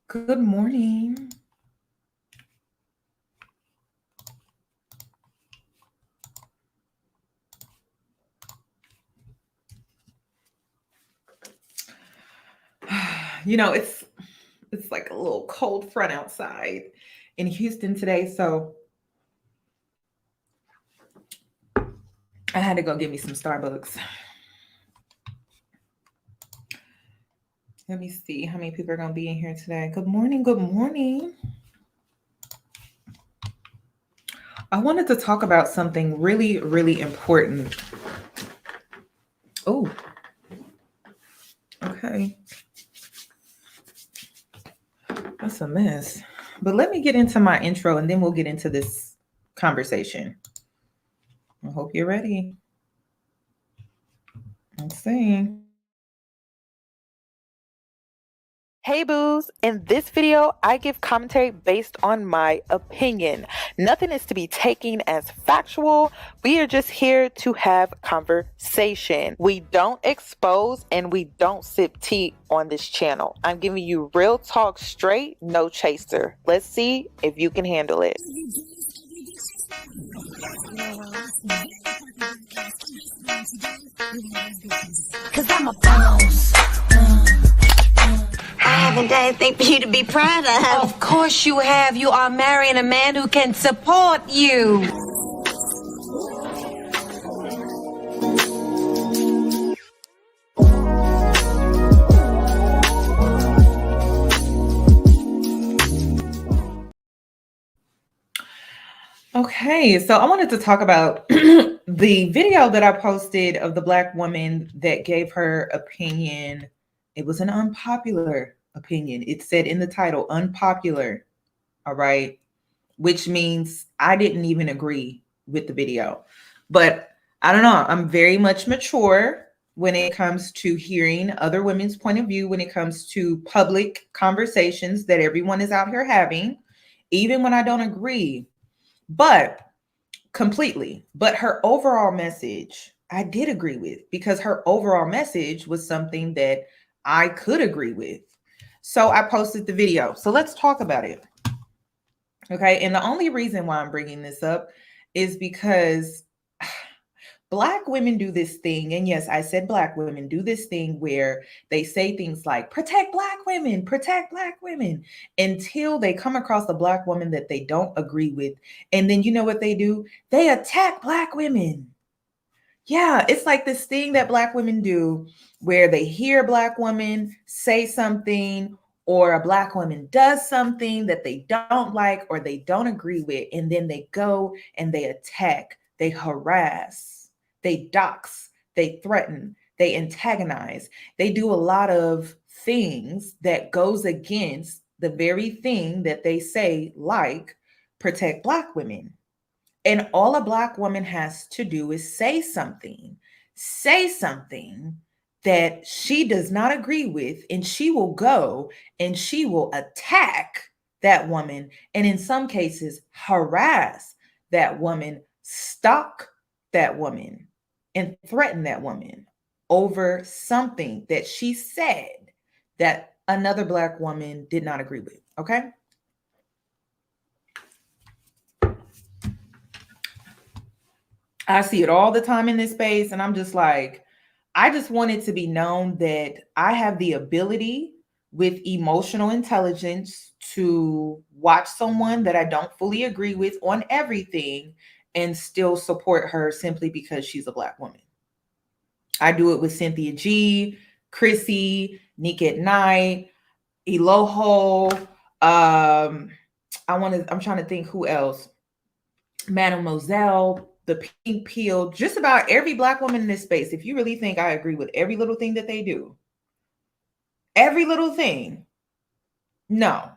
Good morning. It's like a little cold front outside in Houston today, so I had to go get me some Starbucks. Let me see how many people are going to be in here today. Good morning. Good morning. I wanted to talk about something really, really important. Oh, okay. That's a mess. But let me get into my intro and then we'll get into this conversation. I hope you're ready. Let's see. Hey boos, in this video, I give commentary based on my opinion. Nothing is to be taken as factual. We are just here to have conversation. We don't expose and we don't sip tea on this channel. I'm giving you real talk straight, no chaser. Let's see if you can handle it. Cause I'm a boss. I haven't done anything for you to be proud of. Of course you have. You are marrying a man who can support you. Okay, so I wanted to talk about the video that I posted of the Black woman that gave her opinion. It was an unpopular opinion. It said in the title, unpopular. All right, which means I didn't even agree with the video. But I don't know. I'm very much mature when it comes to hearing other women's point of view, when it comes to public conversations that everyone is out here having, even when I don't agree. But completely. But her overall message, I did agree with because her overall message was something that I could agree with. So I posted the video. So let's talk about it. Okay. And the only reason why I'm bringing this up is because Black women do this thing. And yes, I said Black women do this thing where they say things like protect Black women until they come across a Black woman that they don't agree with. And then you know what they do? They attack Black women. Yeah, it's like this thing that Black women do where they hear a Black woman say something or a Black woman does something that they don't like or they don't agree with. And then they go and they attack, they harass, they dox, they threaten, they antagonize. They do a lot of things that goes against the very thing that they say, like protect Black women. And all a Black woman has to do is say something that she does not agree with, and she will go and she will attack that woman. And in some cases, harass that woman, stalk that woman, and threaten that woman over something that she said that another Black woman did not agree with. Okay. I see it all the time in this space. And I'm just like, I just want it to be known that I have the ability with emotional intelligence to watch someone that I don't fully agree with on everything and still support her simply because she's a Black woman. I do it with Cynthia G, Chrissy, Nick at Night, Eloho. I'm trying to think who else. Mademoiselle, the pink peel, just about every Black woman in this space. If you really think I agree with every little thing that they do, every little thing, no.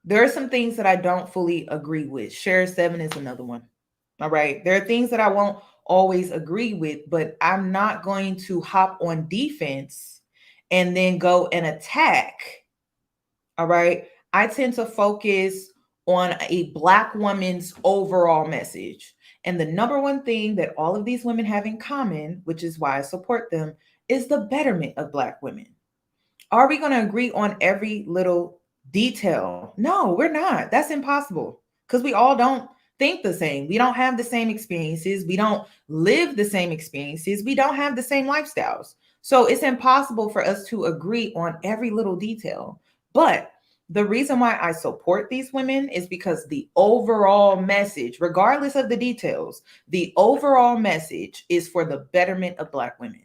There are some things that I don't fully agree with. Share 7 is another one. All right. There are things that I won't always agree with, but I'm not going to hop on defense and then go and attack. All right. I tend to focus on a Black woman's overall message. And the number one thing that all of these women have in common, which is why I support them, is the betterment of Black women. Are we going to agree on every little detail. No, we're not. That's impossible because we all don't think the same. We don't have the same experiences. We don't live the same experiences. We don't have the same lifestyles. So it's impossible for us to agree on every little detail. But the reason why I support these women is because the overall message, regardless of the details, the overall message is for the betterment of Black women.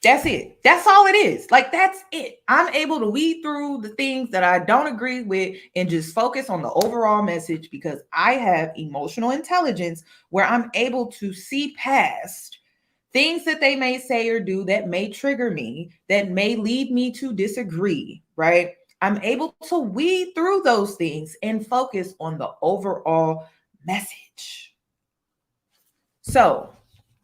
That's it. That's all it is. Like, that's it. I'm able to weed through the things that I don't agree with and just focus on the overall message because I have emotional intelligence where I'm able to see past things that they may say or do that may trigger me, that may lead me to disagree, right? I'm able to weed through those things and focus on the overall message. So,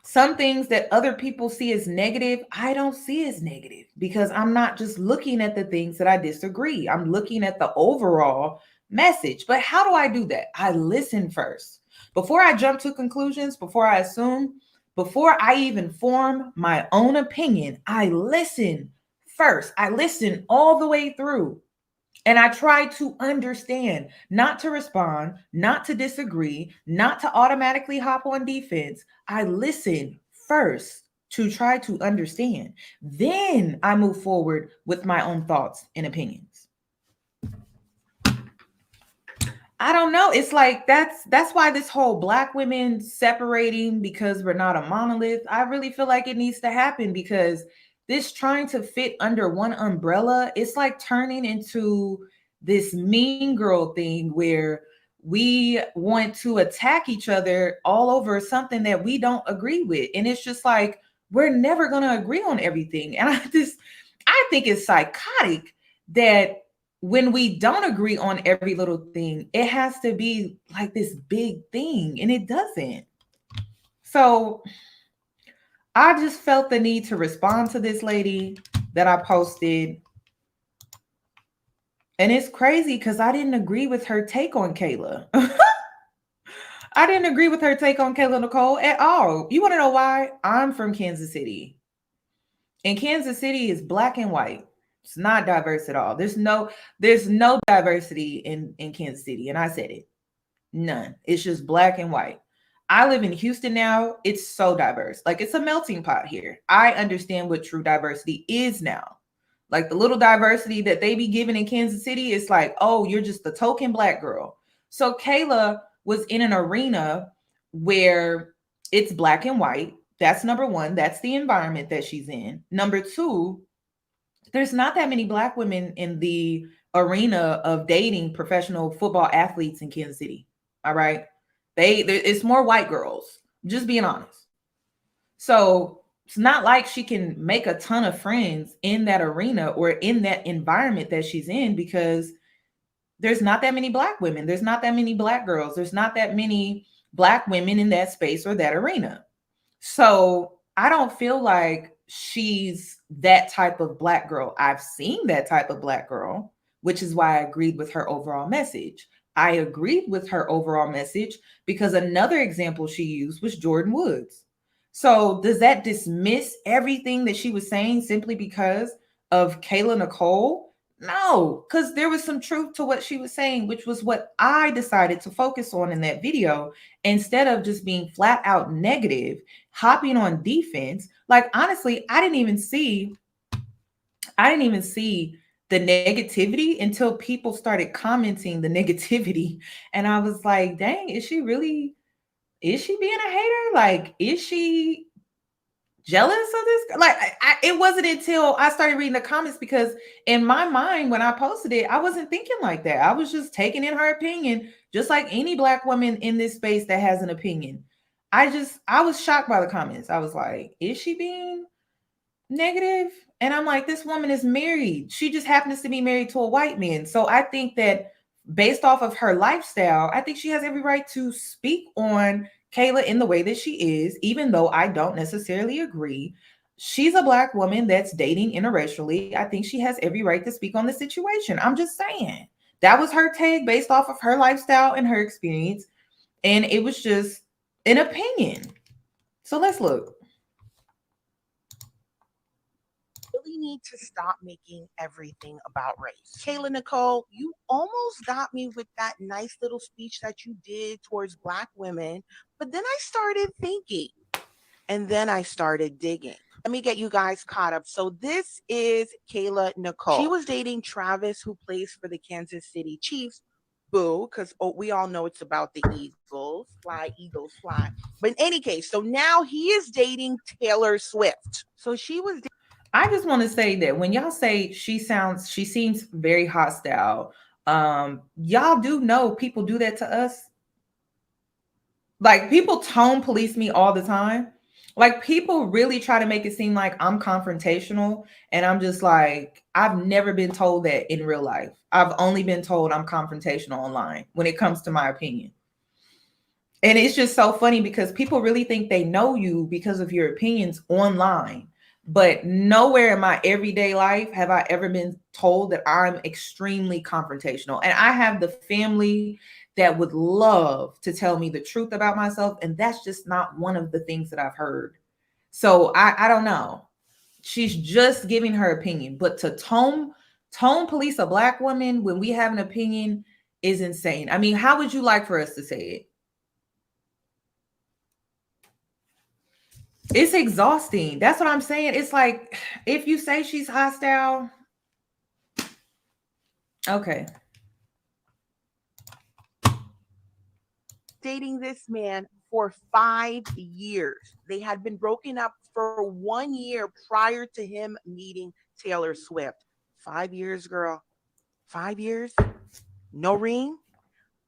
some things that other people see as negative, I don't see as negative because I'm not just looking at the things that I disagree. I'm looking at the overall message. But how do I do that? I listen first. Before I jump to conclusions, before I assume, before I even form my own opinion, I listen first. I listen all the way through. And I try to understand, not to respond, not to disagree, not to automatically hop on defense. I listen first to try to understand. Then I move forward with my own thoughts and opinions. I don't know. It's like that's why this whole Black women separating because we're not a monolith. I really feel like it needs to happen because this trying to fit under one umbrella, it's like turning into this mean girl thing where we want to attack each other all over something that we don't agree with. And it's just like we're never going to agree on everything. And I think it's psychotic that when we don't agree on every little thing, it has to be like this big thing, and it doesn't. So I just felt the need to respond to this lady that I posted. And it's crazy because I didn't agree with her take on Kayla. I didn't agree with her take on Kayla Nicole at all. You want to know why? I'm from Kansas City. And Kansas City is Black and white. It's not diverse at all. There's no diversity in Kansas City. And I said it. None. It's just Black and white. I live in Houston now. It's so diverse. Like, it's a melting pot here. I understand what true diversity is now. Like, the little diversity that they be giving in Kansas City, it's like, oh, you're just the token Black girl. So Kayla was in an arena where it's Black and white. That's number one. That's the environment that she's in. Number two, there's not that many Black women in the arena of dating professional football athletes in Kansas City. All right. It's more white girls, just being honest. So it's not like she can make a ton of friends in that arena or in that environment that she's in because there's not that many Black women. There's not that many Black girls. There's not that many Black women in that space or that arena. So I don't feel like she's that type of Black girl. I've seen that type of Black girl, which is why I agreed with her overall message. I agreed with her overall message because another example she used was Jordan Woods. So does that dismiss everything that she was saying simply because of Kayla Nicole? No, because there was some truth to what she was saying, which was what I decided to focus on in that video instead of just being flat out negative, hopping on defense. Like, honestly, I didn't even see the negativity until people started commenting the negativity. And I was like, dang, is she being a hater? Like, is she jealous of this? Like, it wasn't until I started reading the comments because in my mind, when I posted it, I wasn't thinking like that. I was just taking in her opinion, just like any Black woman in this space that has an opinion. I was shocked by the comments. I was like, is she being negative? And I'm like, this woman is married. She just happens to be married to a white man. So I think that based off of her lifestyle, I think she has every right to speak on Kayla in the way that she is, even though I don't necessarily agree. She's a Black woman that's dating interracially. I think she has every right to speak on the situation. I'm just saying. That was her take based off of her lifestyle and her experience. And it was just an opinion. So let's look. really need to stop making everything about race. Kayla, Nicole, you almost got me with that nice little speech that you did towards Black women, but then I started thinking and then I started digging. Let me get you guys caught up. So this is Kayla Nicole. She was dating Travis, who plays for the Kansas City Chiefs. Boo, because we all know it's about the Eagles. Fly, Eagles, fly. But in any case, so now he is dating Taylor Swift. So she was. I just want to say that when y'all say she seems very hostile. Y'all do know people do that to us. Like, people tone police me all the time. Like, people really try to make it seem like I'm confrontational, and I'm just like, I've never been told that in real life. I've only been told I'm confrontational online when it comes to my opinion. And it's just so funny because people really think they know you because of your opinions online. But nowhere in my everyday life have I ever been told that I'm extremely confrontational. And I have the family that would love to tell me the truth about myself. And that's just not one of the things that I've heard. So I don't know. She's just giving her opinion. But to tone police a Black woman when we have an opinion is insane. I mean, how would you like for us to say it? It's exhausting. That's what I'm saying. It's like, if you say she's hostile, okay. Dating this man for 5 years. They had been broken up for 1 year prior to him meeting Taylor Swift. 5 years, girl. 5 years? No ring?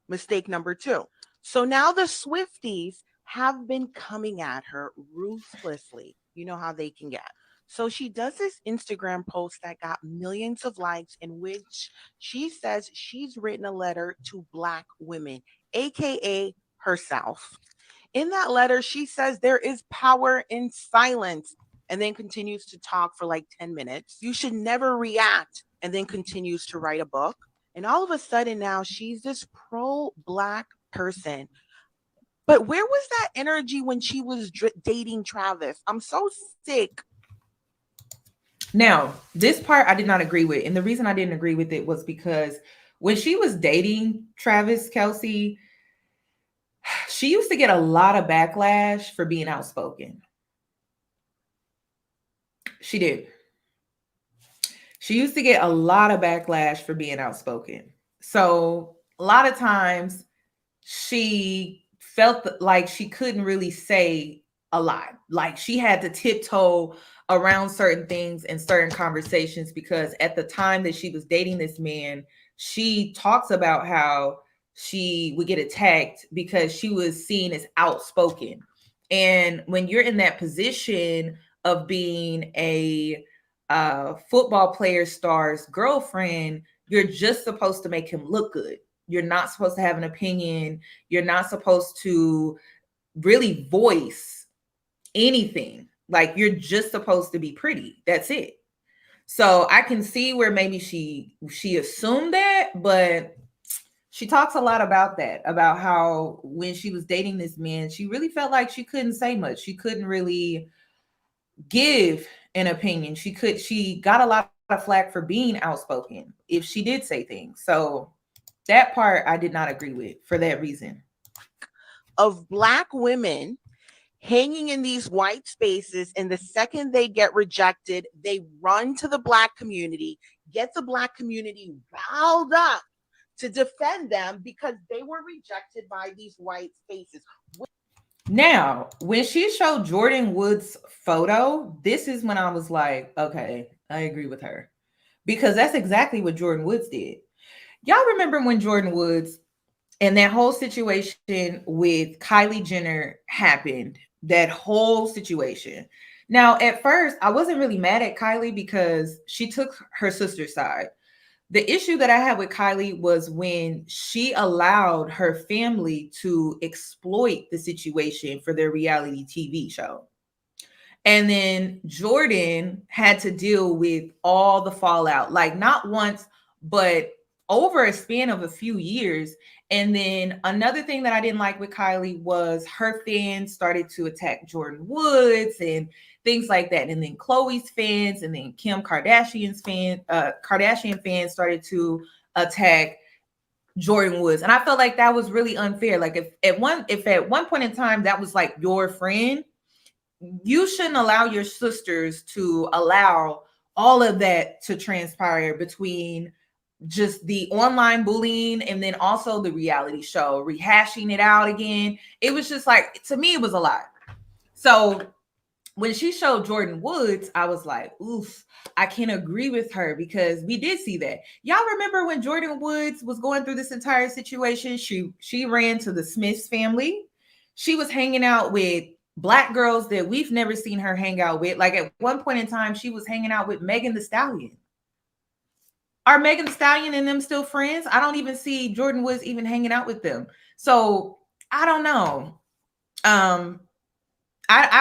Mistake number 2. So now the Swifties have been coming at her ruthlessly. You know how they can get. So she does this Instagram post that got millions of likes, in which she says she's written a letter to Black women, aka herself. In that letter, she says there is power in silence, and then continues to talk for like 10 minutes. You should never react, and then continues to write a book. And all of a sudden now she's this pro-Black person. But where was that energy when she was dating Travis? I'm so sick. Now, this part I did not agree with. And the reason I didn't agree with it was because when she was dating Travis Kelce, she used to get a lot of backlash for being outspoken. She did. She used to get a lot of backlash for being outspoken. So a lot of times she felt like she couldn't really say a lot. Like, she had to tiptoe around certain things and certain conversations, because at the time that she was dating this man, she talks about how she would get attacked because she was seen as outspoken. And when you're in that position of being a football player star's girlfriend, you're just supposed to make him look good. You're not supposed to have an opinion. You're not supposed to really voice anything. Like, you're just supposed to be pretty. That's it. So I can see where maybe she assumed that, but she talks a lot about that, about how when she was dating this man, she really felt like she couldn't say much. She couldn't really give an opinion. She got a lot of flack for being outspoken if she did say things. So that part I did not agree with for that reason. Of Black women hanging in these white spaces, and the second they get rejected, they run to the Black community, get the Black community riled up to defend them because they were rejected by these white spaces. Now, when she showed Jordan Woods' photo, this is when I was like, okay, I agree with her, because that's exactly what Jordan Woods did. Y'all remember when Jordan Woods and that whole situation with Kylie Jenner happened, that whole situation. Now, at first, I wasn't really mad at Kylie because she took her sister's side. The issue that I had with Kylie was when she allowed her family to exploit the situation for their reality TV show. And then Jordan had to deal with all the fallout, like not once, but over a span of a few years. And then another thing that I didn't like with Kylie was her fans started to attack Jordan Woods and things like that. And then Khloe's fans and then Kim Kardashian's Kardashian fans started to attack Jordan Woods. And I felt like that was really unfair. Like if at one point in time that was like your friend, you shouldn't allow your sisters to allow all of that to transpire between just the online bullying and then also the reality show, rehashing it out again. It was just like, to me, it was a lot. So when she showed Jordan Woods, I was like, oof, I can't agree with her, because we did see that. Y'all remember when Jordan Woods was going through this entire situation? She ran to the Smiths family. She was hanging out with Black girls that we've never seen her hang out with. Like at one point in time, she was hanging out with Megan Thee Stallion. Are Megan Thee Stallion and them still friends? I don't even see Jordan Woods even hanging out with them. So I don't know. I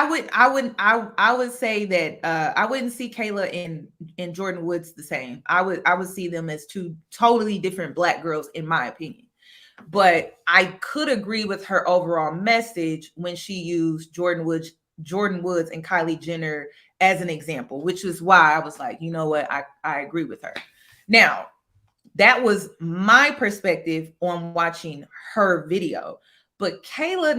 would say that I wouldn't see Kayla and Jordan Woods the same. I would see them as two totally different Black girls, in my opinion. But I could agree with her overall message when she used Jordan Woods and Kylie Jenner as an example, which is why I was like, you know what, I agree with her. Now, that was my perspective on watching her video. But Kayla,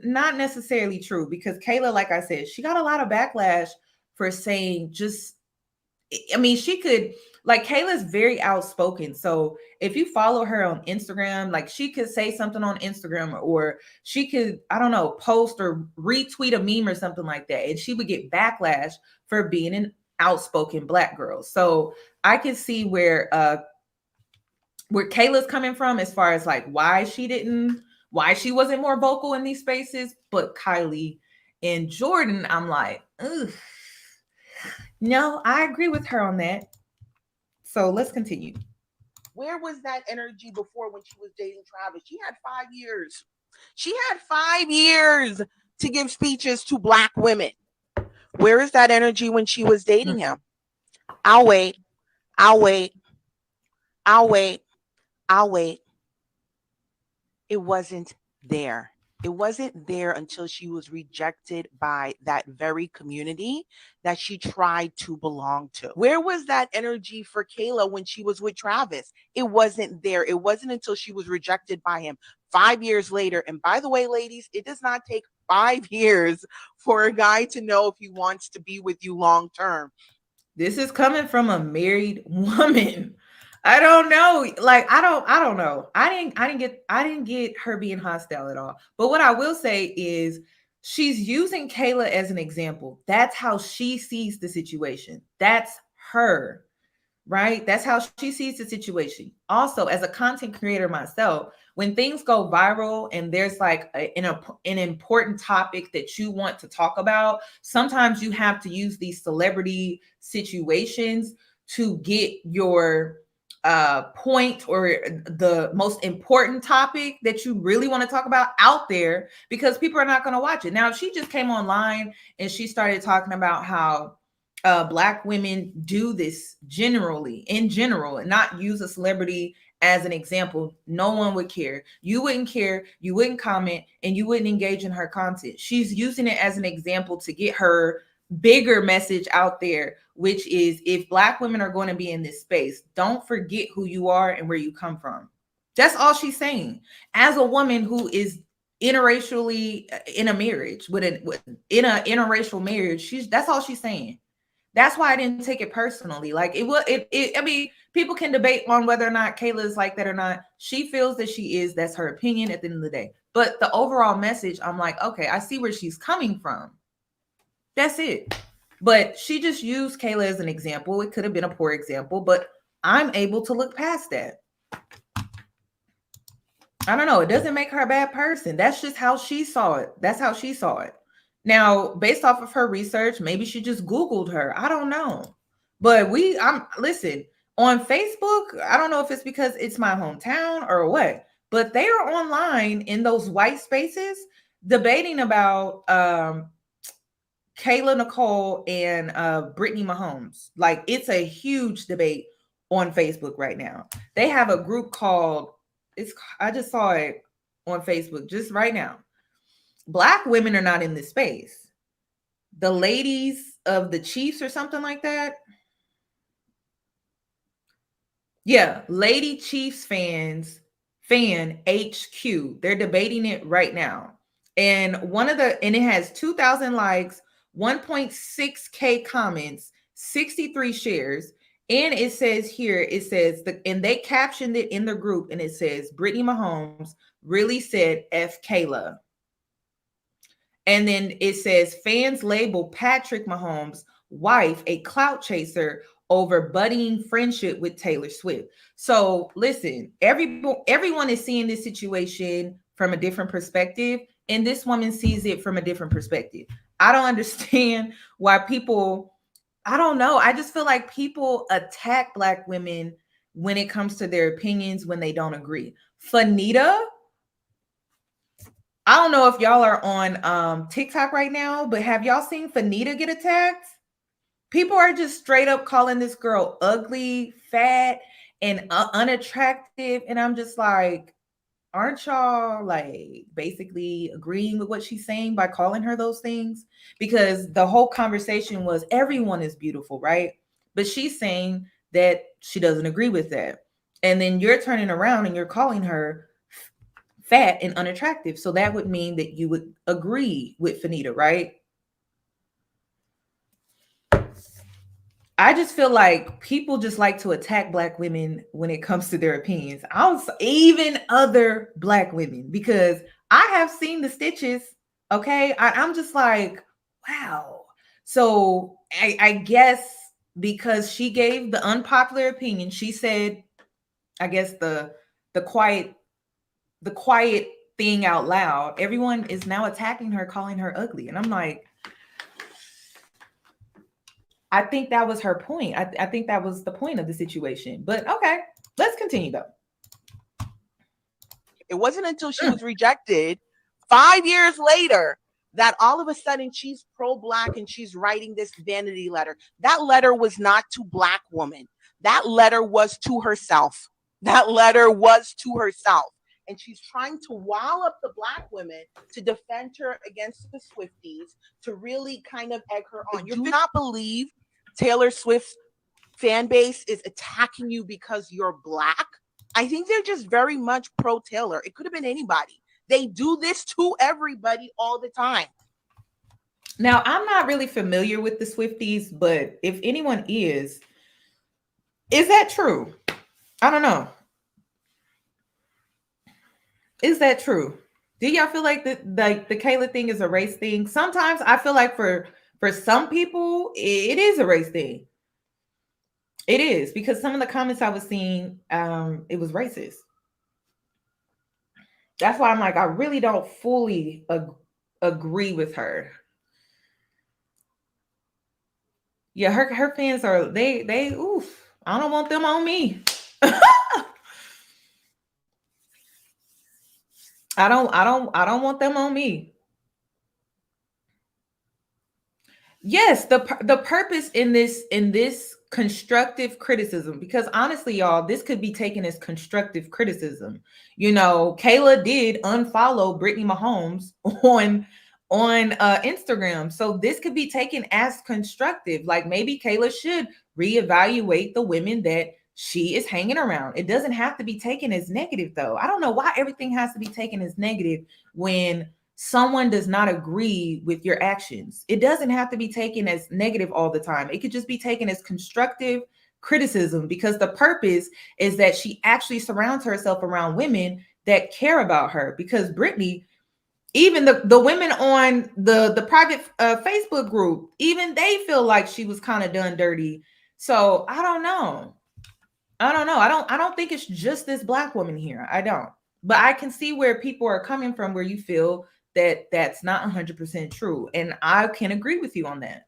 not necessarily true, because Kayla, like I said, she got a lot of backlash for saying she could, like, Kayla's very outspoken. So if you follow her on Instagram, like, she could say something on Instagram, or she could, I don't know, post or retweet a meme or something like that, and she would get backlash for being an outspoken Black girl. So I can see where Kayla's coming from, as far as like why she wasn't more vocal in these spaces. But Kylie and Jordan, I'm like, ugh. No, I agree with her on that. So let's continue. Where was that energy before when she was dating Travis? She had 5 years. She had 5 years to give speeches to Black women. Where is that energy when she was dating him? I'll wait. It wasn't there. It wasn't there until she was rejected by that very community that she tried to belong to. Where was that energy for Kayla when she was with Travis? It wasn't there. It wasn't until she was rejected by him 5 years later. And by the way, ladies, it does not take 5 years for a guy to know if he wants to be with you long term. This is coming from a married woman. I don't know. Like, I don't know. I didn't get her being hostile at all. But what I will say is she's using Kayla as an example. That's how she sees the situation. That's her, right? That's how she sees the situation. Also, as a content creator myself, when things go viral and there's like an important topic that you want to talk about, sometimes you have to use these celebrity situations to get your point or the most important topic that you really want to talk about out there, because people are not going to watch it. Now, if she just came online and she started talking about how Black women do this in general, and not use a celebrity as an example, no one would care. You wouldn't care, you wouldn't comment, and you wouldn't engage in her content. She's using it as an example to get her bigger message out there, which is, if Black women are going to be in this space, don't forget who you are and where you come from. That's all she's saying. As a woman who is interracially in a marriage in an interracial marriage, that's all she's saying. That's why I didn't take it personally. Like, I mean, people can debate on whether or not Kayla is like that or not. She feels that she is. That's her opinion at the end of the day. But the overall message, I'm like, okay, I see where she's coming from. That's it. But she just used Kayla as an example. It could have been a poor example, but I'm able to look past that. I don't know. It doesn't make her a bad person. That's just how she saw it. That's how she saw it. Now, based off of her research, maybe she just Googled her. I don't know. But listen, on Facebook, I don't know if it's because it's my hometown or what, but they are online in those white spaces debating about Kayla, Nicole, and Britney Mahomes. Like, it's a huge debate on Facebook right now. They have a group called, I just saw it on Facebook just right now. Black women are not in this space. The ladies of the Chiefs or something like that. Yeah, Lady Chiefs fan HQ. They're debating it right now. And and it has 2,000 likes, 1.6K comments, 63 shares. And it says here, and they captioned it in the group, and it says, Britney Mahomes really said F Kayla. And then it says, fans label Patrick Mahomes' wife a clout chaser over budding friendship with Taylor Swift. So listen, everyone is seeing this situation from a different perspective, and this woman sees it from a different perspective. I don't understand why people, I don't know. I just feel like people attack Black women when it comes to their opinions when they don't agree. Fanita, I don't know if y'all are on TikTok right now, but have y'all seen Fanita get attacked? People are just straight up calling this girl ugly, fat, and unattractive. And I'm just like, aren't y'all like basically agreeing with what she's saying by calling her those things? Because the whole conversation was everyone is beautiful, right? But she's saying that she doesn't agree with that. And then you're turning around and you're calling her fat and unattractive. So that would mean that you would agree with Fanita, right? I just feel like people just like to attack Black women when it comes to their opinions. Even other Black women, because I have seen the stitches. Okay. I'm just like, wow. So I guess because she gave the unpopular opinion, she said, I guess the quiet thing out loud, everyone is now attacking her, calling her ugly. And I'm like, I think that was her point. I think that was the point of the situation. But okay, let's continue though. It wasn't until she was rejected 5 years later that all of a sudden she's pro-Black and she's writing this vanity letter. That letter was not to Black woman. That letter was to herself. That letter was to herself. And she's trying to wow up the Black women to defend her against the Swifties, to really kind of egg her on. You do not believe Taylor Swift's fan base is attacking you because you're Black? I think they're just very much pro-Taylor. It could have been anybody. They do this to everybody all the time. Now, I'm not really familiar with the Swifties, but if anyone is that true? I don't know. Is that true? Do y'all feel like the Kayla thing is a race thing? Sometimes I feel like for some people, it is a race thing. It is, because some of the comments I was seeing, it was racist. That's why I'm like, I really don't fully agree with her. Yeah, her fans are, they oof. I don't want them on me. I don't want them on me. Yes, the purpose in this constructive criticism, because honestly, y'all, this could be taken as constructive criticism. You know, Kayla did unfollow Britney Mahomes on Instagram, so this could be taken as constructive. Like maybe Kayla should reevaluate the women that she is hanging around. It doesn't have to be taken as negative, though. I don't know why everything has to be taken as negative when someone does not agree with your actions. It doesn't have to be taken as negative all the time. It could just be taken as constructive criticism, because the purpose is that she actually surrounds herself around women that care about her. Because Britney, even the women on the private Facebook group, even they feel like she was kind of done dirty. So I don't know. I don't think it's just this Black woman here. I don't. But I can see where people are coming from, where you feel that that's not 100% true. And I can agree with you on that.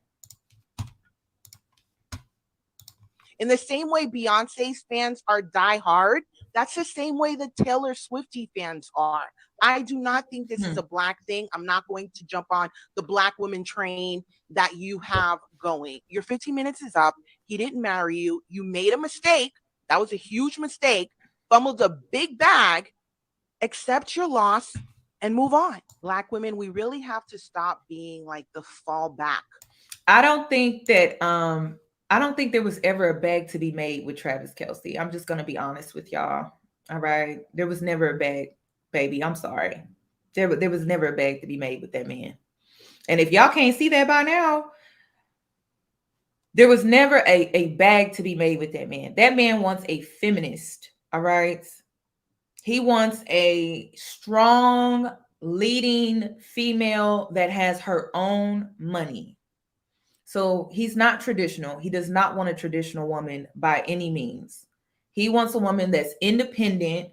In the same way Beyonce's fans are diehard, that's the same way the Taylor Swiftie fans are. I do not think this is a Black thing. I'm not going to jump on the Black woman train that you have going. Your 15 minutes is up. He didn't marry you. You made a mistake. That was a huge mistake. Fumbled a big bag. Accept your loss and move on. Black women, we really have to stop being like the fallback. I don't think there was ever a bag to be made with Travis Kelce. I'm just gonna be honest with y'all. All right. There was never a bag, baby. I'm sorry. There was never a bag to be made with that man. And if y'all can't see that by now, there was never a bag to be made with that man. That man wants a feminist. All right. He wants a strong, leading female that has her own money. So he's not traditional. He does not want a traditional woman by any means. He wants a woman that's independent,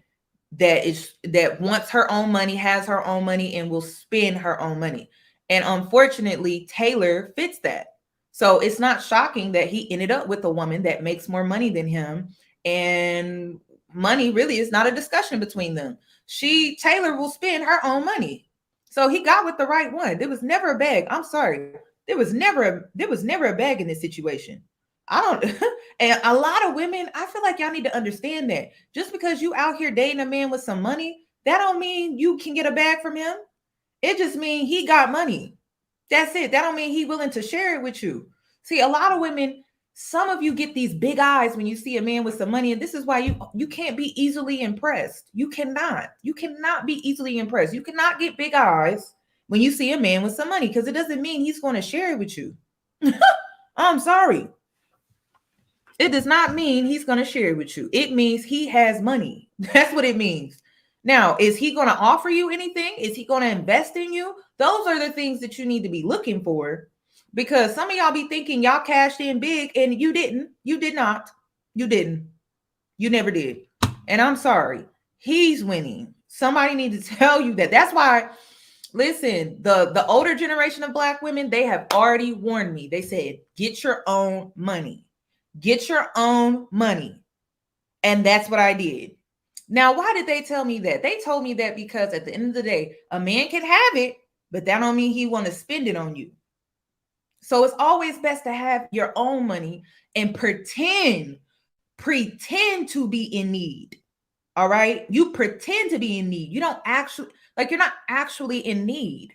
that wants her own money, has her own money, and will spend her own money. And unfortunately, Taylor fits that. So it's not shocking that he ended up with a woman that makes more money than him. And money really is not a discussion between them. Taylor will spend her own money. So he got with the right one. There was never a bag. I'm sorry. There was never a bag in this situation. I don't, and a lot of women, I feel like y'all need to understand that just because you out here dating a man with some money, that don't mean you can get a bag from him. It just means he got money. That's it. That don't mean he willing to share it with you. See, a lot of women, some of you get these big eyes when you see a man with some money, and this is why you can't be easily impressed. You cannot be easily impressed. You cannot get big eyes when you see a man with some money, because it doesn't mean he's going to share it with you. I'm sorry. It does not mean he's going to share it with you. It means he has money. That's what it means. Now, is he going to offer you anything? Is he going to invest in you? Those are the things that you need to be looking for, because some of y'all be thinking y'all cashed in big and you didn't. You did not. You didn't. You never did. And I'm sorry. He's winning. Somebody needs to tell you that. That's why, listen, the older generation of Black women, they have already warned me. They said, get your own money. Get your own money. And that's what I did. Now, why did they tell me that? They told me that because at the end of the day, a man can have it, but that don't mean he want to spend it on you. So it's always best to have your own money and pretend to be in need. All right? You pretend to be in need. You don't actually, like, you're not actually in need.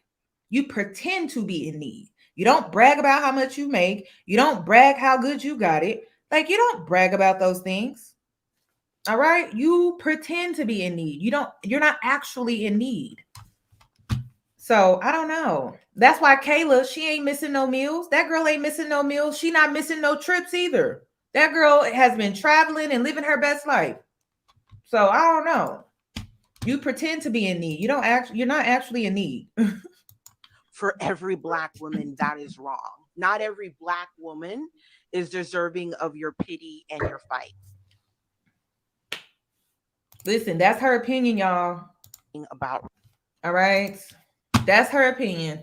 You pretend to be in need. You don't brag about how much you make. You don't brag how good you got it. Like, you don't brag about those things. All right? You pretend to be in need. You're not actually in need. So I don't know. That's why Kayla, she ain't missing no meals. That girl ain't missing no meals. She not missing no trips either. That girl has been traveling and living her best life. So I don't know. You pretend to be in need. You're not actually in need. For every Black woman, that is wrong. Not every Black woman is deserving of your pity and your fight. Listen, that's her opinion, y'all. All right. That's her opinion.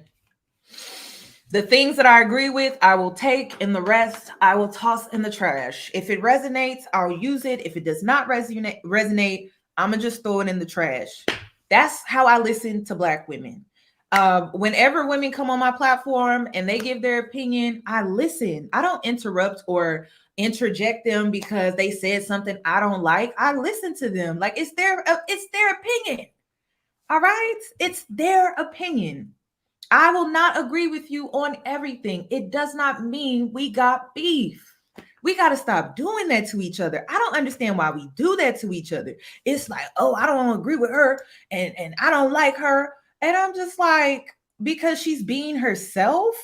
The things that I agree with, I will take, and the rest I will toss in the trash. If it resonates, I'll use it. If it does not resonate, I'm gonna just throw it in the trash. That's how I listen to Black women. Whenever women come on my platform and they give their opinion, I listen. I don't interrupt or interject them because they said something I don't like. I listen to them. Like, it's their opinion. All right? It's their opinion. I will not agree with you on everything. It does not mean we got beef. We got to stop doing that to each other. I don't understand why we do that to each other. It's like, oh, I don't agree with her and I don't like her. And I'm just like, because she's being herself.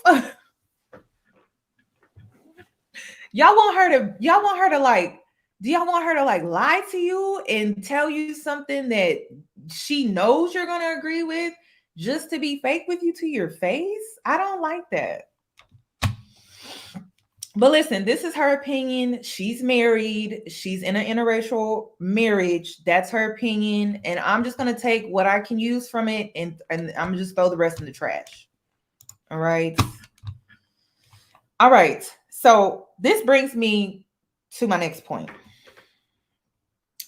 Y'all want her to like, do y'all want her to like lie to you and tell you something that she knows you're going to agree with just to be fake with you to your face? I don't like that. But listen, this is her opinion. She's married. She's in an interracial marriage. That's her opinion. And I'm just going to take what I can use from it and I'm just throw the rest in the trash. All right. All right. So this brings me to my next point.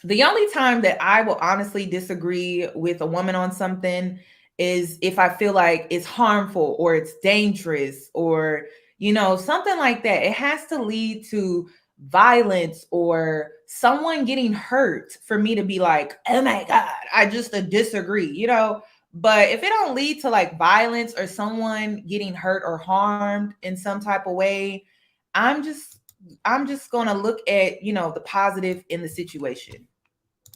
The only time that I will honestly disagree with a woman on something is if I feel like it's harmful or it's dangerous or, you know, something like that. It has to lead to violence or someone getting hurt for me to be like, oh my God, I just disagree, you know. But if it don't lead to like violence or someone getting hurt or harmed in some type of way, I'm just gonna look at, you know, the positive in the situation.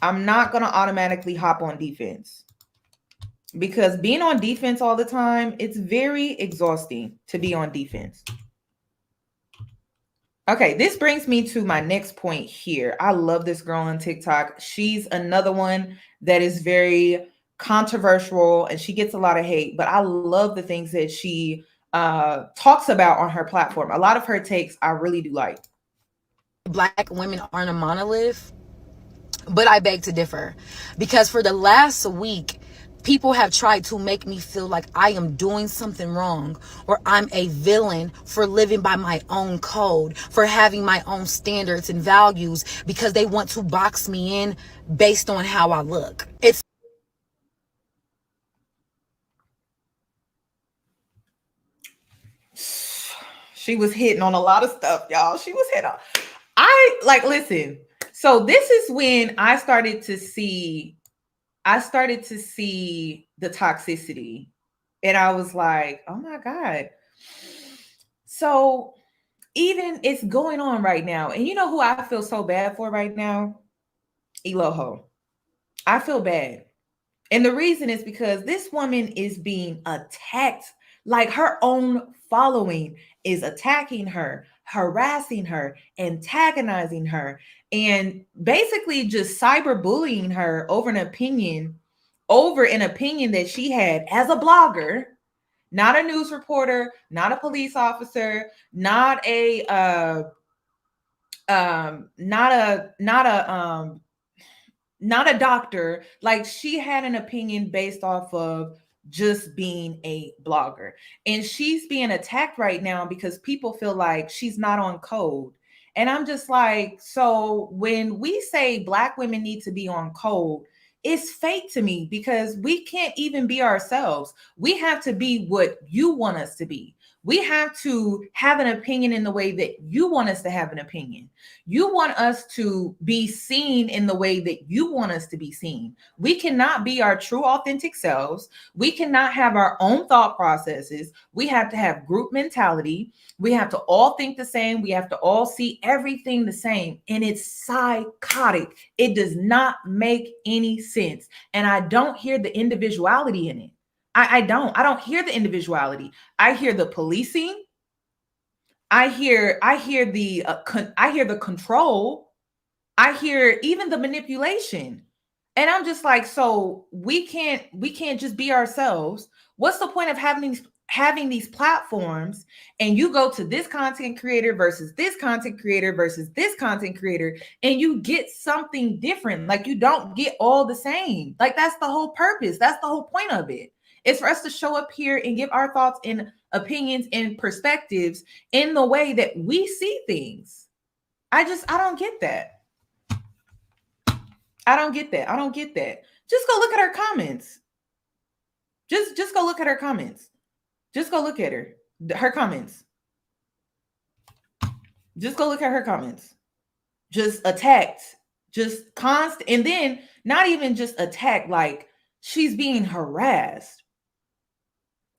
I'm not gonna automatically hop on defense, because being on defense all the time, it's very exhausting to be on defense. Okay, this brings me to my next point here. I love this girl on TikTok. She's another one that is very controversial and she gets a lot of hate, but I love the things that she talks about on her platform. A lot of her takes I really do like. Black women aren't a monolith, but I beg to differ, because for the last week, people have tried to make me feel like I am doing something wrong, or I'm a villain for living by my own code, for having my own standards and values, because they want to box me in based on how I look. She was hitting on a lot of stuff, y'all. She was hitting on. Listen. So this is when I started to see the toxicity, and I was like, oh my God. So even it's going on right now. And you know who I feel so bad for right now? Eloho. I feel bad. And the reason is because this woman is being attacked. Like, her own following is attacking her, harassing her, antagonizing her, and basically just cyberbullying her over an opinion that she had as a blogger, not a news reporter, not a police officer, not a doctor. Like, she had an opinion based off of just being a blogger, and she's being attacked right now because people feel like she's not on code. And I'm just like, so when we say Black women need to be on code, it's fake to me, because we can't even be ourselves. We have to be what you want us to be. We have to have an opinion in the way that you want us to have an opinion. You want us to be seen in the way that you want us to be seen. We cannot be our true, authentic selves. We cannot have our own thought processes. We have to have group mentality. We have to all think the same. We have to all see everything the same. And it's psychotic. It does not make any sense. And I don't hear the individuality in it. I don't hear the individuality. I hear the policing. I hear the control. I hear even the manipulation. And I'm just like, so we can't just be ourselves. What's the point of having these platforms, and you go to this content creator versus this content creator versus this content creator, and you get something different? Like, you don't get all the same. Like, that's the whole purpose. That's the whole point of it. It's for us to show up here and give our thoughts and opinions and perspectives in the way that we see things. I don't get that. I don't get that. I don't get that. Just go look at her comments. Just go look at her comments. Just go look at her comments. Just go look at her comments. Just attacked, just constant. And then not even just attacked, like, she's being harassed.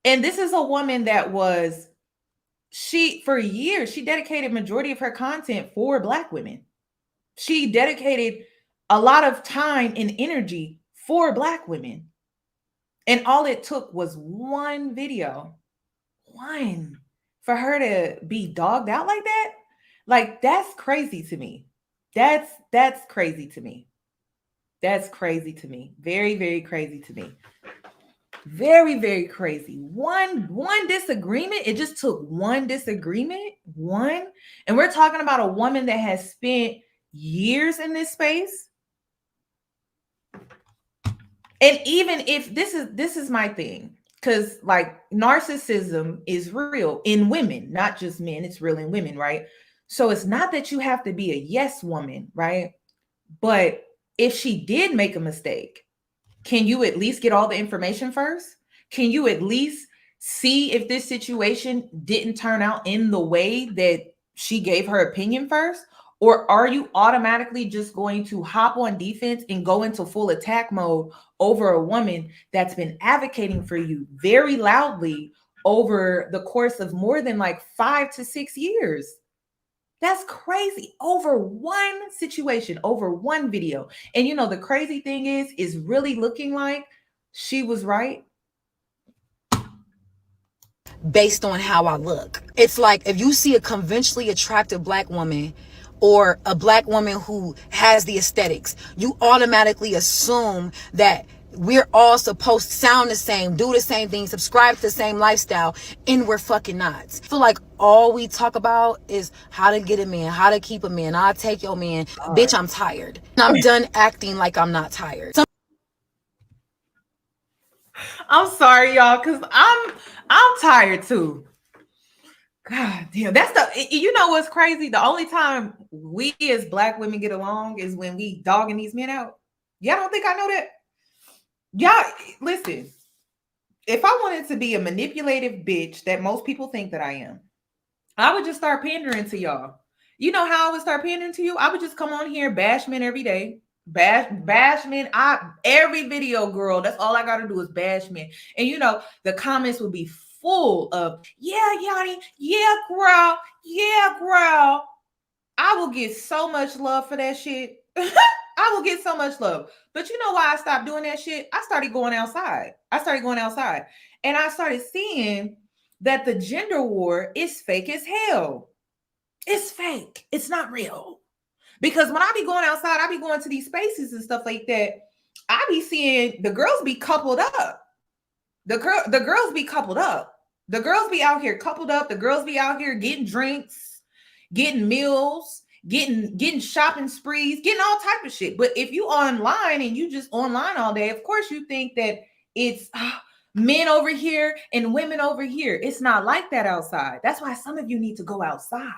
And this is a woman that for years, she dedicated majority of her content for Black women. She dedicated a lot of time and energy for Black women. And all it took was one video, for her to be dogged out like that. Like, that's crazy to me. That's crazy to me. That's crazy to me. Very, very crazy to me. Very, very crazy. One disagreement. It just took one disagreement. And we're talking about a woman that has spent years in this space. And even if this is my thing, because like, narcissism is real in women, not just men. It's real in women, right? So it's not that you have to be a yes woman, right? But if she did make a mistake, can you at least get all the information first? Can you at least see if this situation didn't turn out in the way that she gave her opinion first? Or are you automatically just going to hop on defense and go into full attack mode over a woman that's been advocating for you very loudly over the course of more than like 5 to 6 years? That's crazy. Over one situation, over one video. And you know, the crazy thing is really looking like she was right. Based on how I look. It's like if you see a conventionally attractive black woman or a black woman who has the aesthetics, you automatically assume that we're all supposed to sound the same, do the same thing, subscribe to the same lifestyle, and we're fucking not. I feel like all we talk about is how to get a man, how to keep a man, I'll take your man. Bitch, I'm tired. I'm done acting like I'm not tired. I'm sorry, y'all, because I'm tired too. God damn, that's you know what's crazy? The only time we as black women get along is when we dogging these men out. Y'all don't think I know that? Y'all, listen, if I wanted to be a manipulative bitch that most people think that I am, I would just start pandering to y'all. You know how I would start pandering to you? I would just come on here, bash men every day. Bash men. Every video, girl, that's all I gotta do is bash men. And you know, the comments would be full of, yeah, Yanni, yeah, girl, yeah, girl. I will get so much love for that shit. I will get so much love. But you know why I stopped doing that shit? I started going outside. And I started seeing that the gender war is fake as hell. It's fake. It's not real. Because when I be going outside, I be going to these spaces and stuff like that. I be seeing the girls be coupled up. The girls be coupled up. The girls be out here coupled up. The girls be out here getting drinks, getting meals, getting shopping sprees, getting all type of shit. But if you online and you just online all day, of course you think that it's men over here and women over here. It's not like that outside. That's why some of you need to go outside.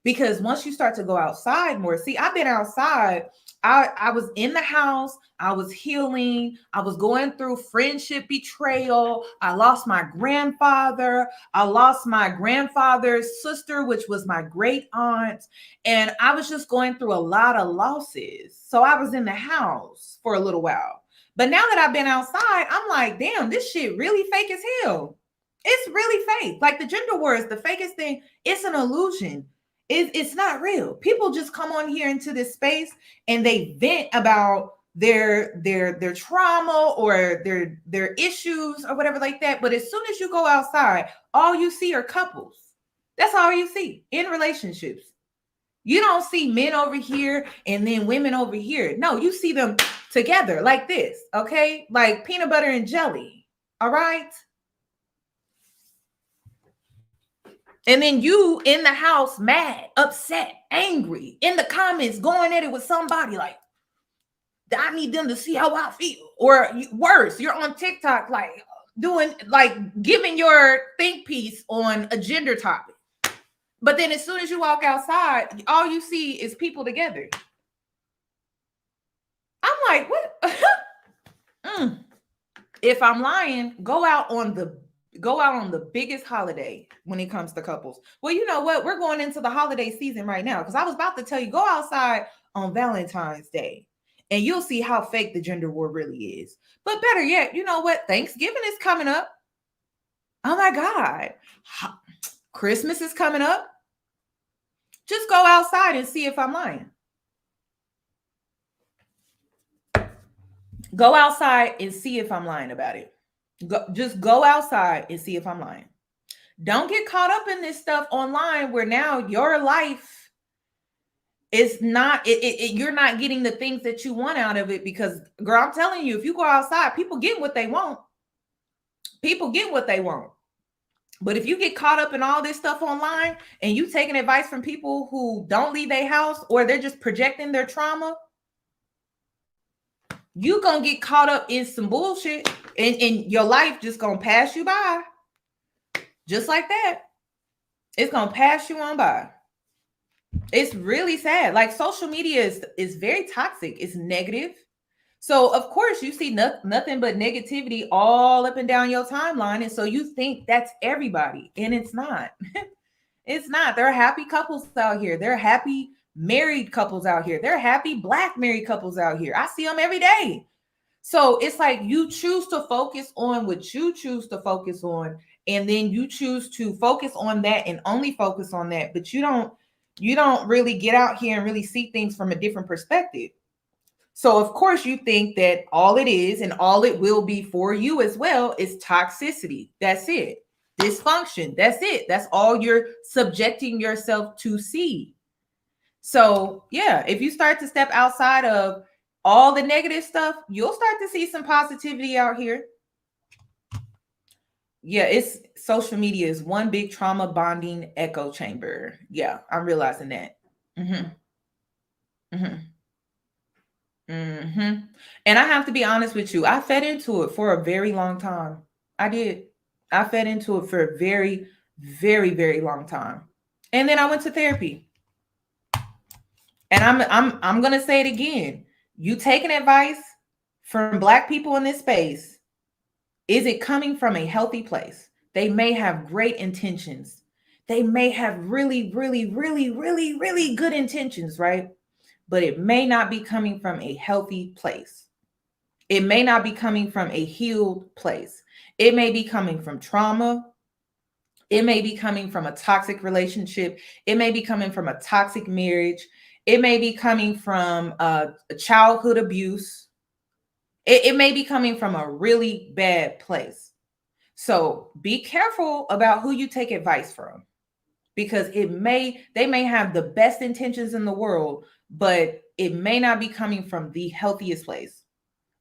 Because once you start to go outside more, see, I've been outside. I was in the house. I was healing. I was going through friendship betrayal. I lost my grandfather. I lost my grandfather's sister, which was my great aunt. And I was just going through a lot of losses. So I was in the house for a little while. But now that I've been outside, I'm like, damn, this shit really fake as hell. It's really fake. Like the gender war is the fakest thing. It's an illusion. It's not real. People just come on here into this space and they vent about their trauma or their issues or whatever like that. But as soon as you go outside, all you see are couples. That's all you see in relationships. You don't see men over here and then women over here. No, you see them together like this, okay? Like peanut butter and jelly, all right? And then you in the house, mad, upset, angry, in the comments, going at it with somebody like, I need them to see how I feel. Or worse, you're on TikTok, like giving your think piece on a gender topic. But then as soon as you walk outside, all you see is people together. I'm like, what? If I'm lying, go out on the biggest holiday when it comes to couples. Well, you know what? We're going into the holiday season right now because I was about to tell you, go outside on Valentine's Day and you'll see how fake the gender war really is. But better yet, you know what? Thanksgiving is coming up. Oh my God. Christmas is coming up. Just go outside and see if I'm lying. Go outside and see if I'm lying about it. Just go outside and see if I'm lying. Don't get caught up in this stuff online where now your life is not, you're not getting the things that you want out of it because, girl, I'm telling you, if you go outside, people get what they want. People get what they want. But if you get caught up in all this stuff online and you taking advice from people who don't leave their house or they're just projecting their trauma, you gonna get caught up in some bullshit and your life just gonna pass you by. Just like that. It's gonna pass you on by. It's really sad. Like social media is very toxic. It's negative. So of course you see nothing but negativity all up and down your timeline. And so you think that's everybody. And it's not. It's not. There are happy couples out here. There are happy married couples out here. There are happy Black married couples out here. I see them every day. So it's like you choose to focus on what you choose to focus on, and then you choose to focus on that and only focus on that, but you don't really get out here and really see things from a different perspective. So of course you think that all it is and all it will be for you as well is toxicity. That's it. Dysfunction. That's it. That's all you're subjecting yourself to see. So yeah, if you start to step outside of all the negative stuff, you'll start to see some positivity out here. Yeah, it's social media is one big trauma bonding echo chamber. Yeah, I'm realizing that. Mm-hmm. Mm-hmm. Mm-hmm. And I have to be honest with you, I fed into it for a very long time. I did. I fed into it for a very, very, very long time. And then I went to therapy. And I'm gonna say it again. You taking advice from Black people in this space, is it coming from a healthy place? They may have great intentions. They may have really, really, really, really, really good intentions, right? But it may not be coming from a healthy place. It may not be coming from a healed place. It may be coming from trauma. It may be coming from a toxic relationship. It may be coming from a toxic marriage. It may be coming from a childhood abuse. It may be coming from a really bad place. So be careful about who you take advice from, because they may have the best intentions in the world, but it may not be coming from the healthiest place.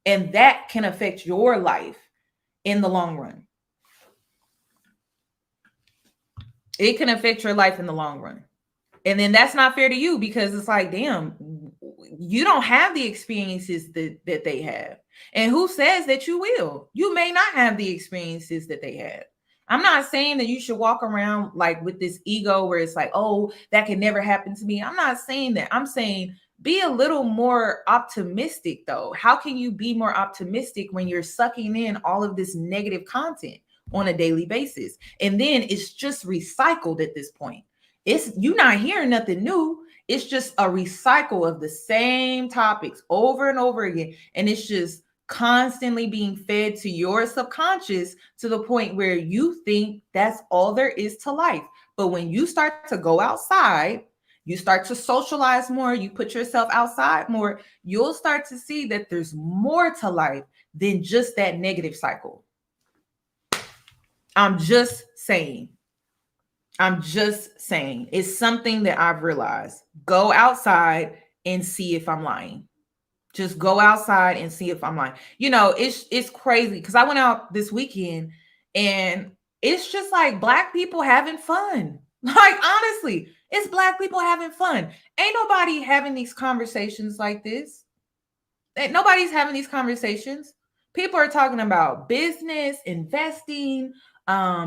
And that can affect your life in the long run. It can affect your life in the long run. And then that's not fair to you, because it's like, damn, you don't have the experiences that they have. And who says that you will? You may not have the experiences that they have. I'm not saying that you should walk around like with this ego where it's like, oh, that can never happen to me. I'm not saying that. I'm saying be a little more optimistic, though. How can you be more optimistic when you're sucking in all of this negative content on a daily basis? And then it's just recycled at this point. You're not hearing nothing new. It's just a recycle of the same topics over and over again. And it's just constantly being fed to your subconscious to the point where you think that's all there is to life. But when you start to go outside, you start to socialize more, you put yourself outside more, you'll start to see that there's more to life than just that negative cycle. I'm just saying. It's something that I've realized. Go outside and see if I'm lying. Just go outside and see if I'm lying. You know, it's crazy because I went out this weekend and it's just like Black people having fun. Like, honestly, it's Black people having fun. Ain't nobody having these conversations like this. Nobody's having these conversations. People are talking about business, investing.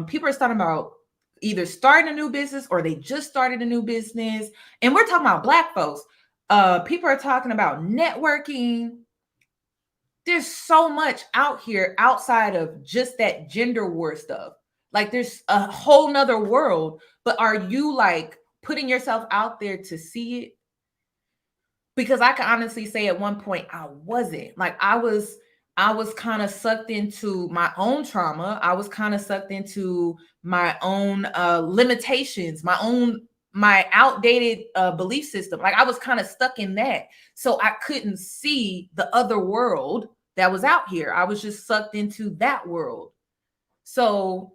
People are talking about either starting a new business or they just started a new business. And we're talking about Black folks. People are talking about networking. There's so much out here outside of just that gender war stuff. Like there's a whole nother world, but are you like putting yourself out there to see it? Because I can honestly say at one point I wasn't. Like I was kind of sucked into my own trauma. I was kind of sucked into my own limitations, my outdated belief system. Like I was kind of stuck in that. So I couldn't see the other world that was out here. I was just sucked into that world. So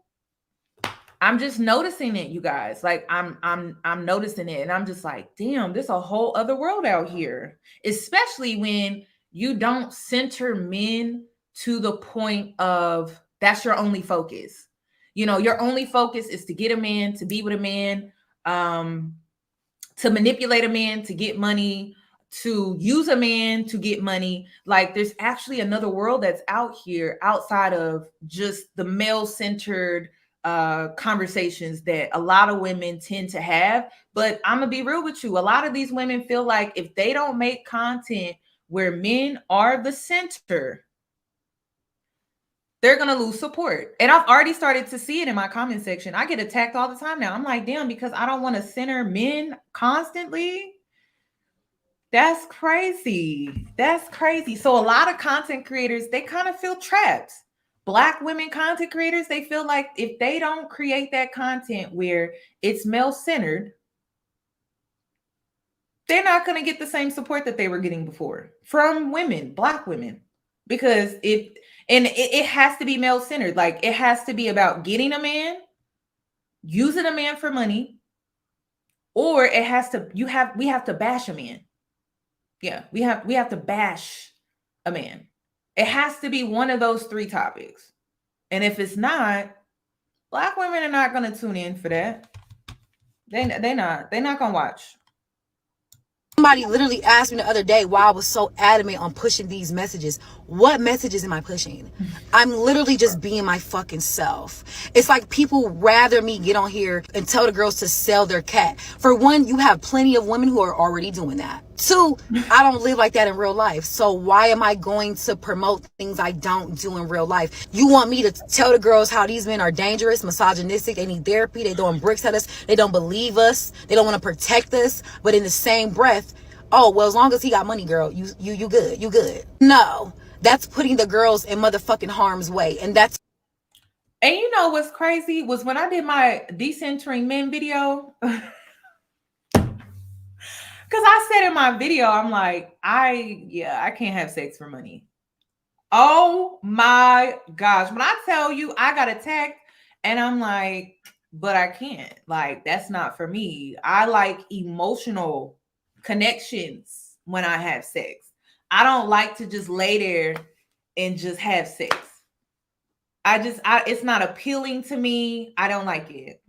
I'm just noticing it, you guys. Like I'm noticing it and I'm just like, damn, there's a whole other world out here, especially when you don't center men to the point of that's your only focus. You know, your only focus is to get a man, to be with a man, to manipulate a man, to get money, to use a man to get money. Like there's actually another world that's out here outside of just the male-centered conversations that a lot of women tend to have. But I'm gonna be real with you. A lot of these women feel like if they don't make content where men are the center, they're going to lose support. And I've already started to see it in my comment section. I get attacked all the time now. I'm like, damn, because I don't want to center men constantly. That's crazy. That's crazy. So a lot of content creators, they kind of feel trapped. Black women content creators, they feel like if they don't create that content where it's male-centered, they're not going to get the same support that they were getting before from women, Black women. Because it has to be male-centered. Like, it has to be about getting a man, using a man for money, or it has to, we have to bash a man. Yeah, we have to bash a man. It has to be one of those three topics. And if it's not, Black women are not going to tune in for that. They're not going to watch. Somebody literally asked me the other day why I was so adamant on pushing these messages. What messages am I pushing? I'm literally just being my fucking self. It's like people rather me get on here and tell the girls to sell their cat. For one, you have plenty of women who are already doing that. Two, I don't live like that in real life. So why am I going to promote things I don't do in real life? You want me to tell the girls how these men are dangerous, misogynistic, they need therapy, they throwing bricks at us, they don't believe us, they don't want to protect us, but in the same breath, oh, well, as long as he got money, girl, you good. No, that's putting the girls in motherfucking harm's way. And you know what's crazy was when I did my decentering men video, because I said in my video, I'm like, I can't have sex for money. Oh my gosh. When I tell you I got attacked and I'm like, but I can't. Like, that's not for me. I like emotional connections when I have sex. I don't like to just lay there and just have sex. It's not appealing to me. I don't like it.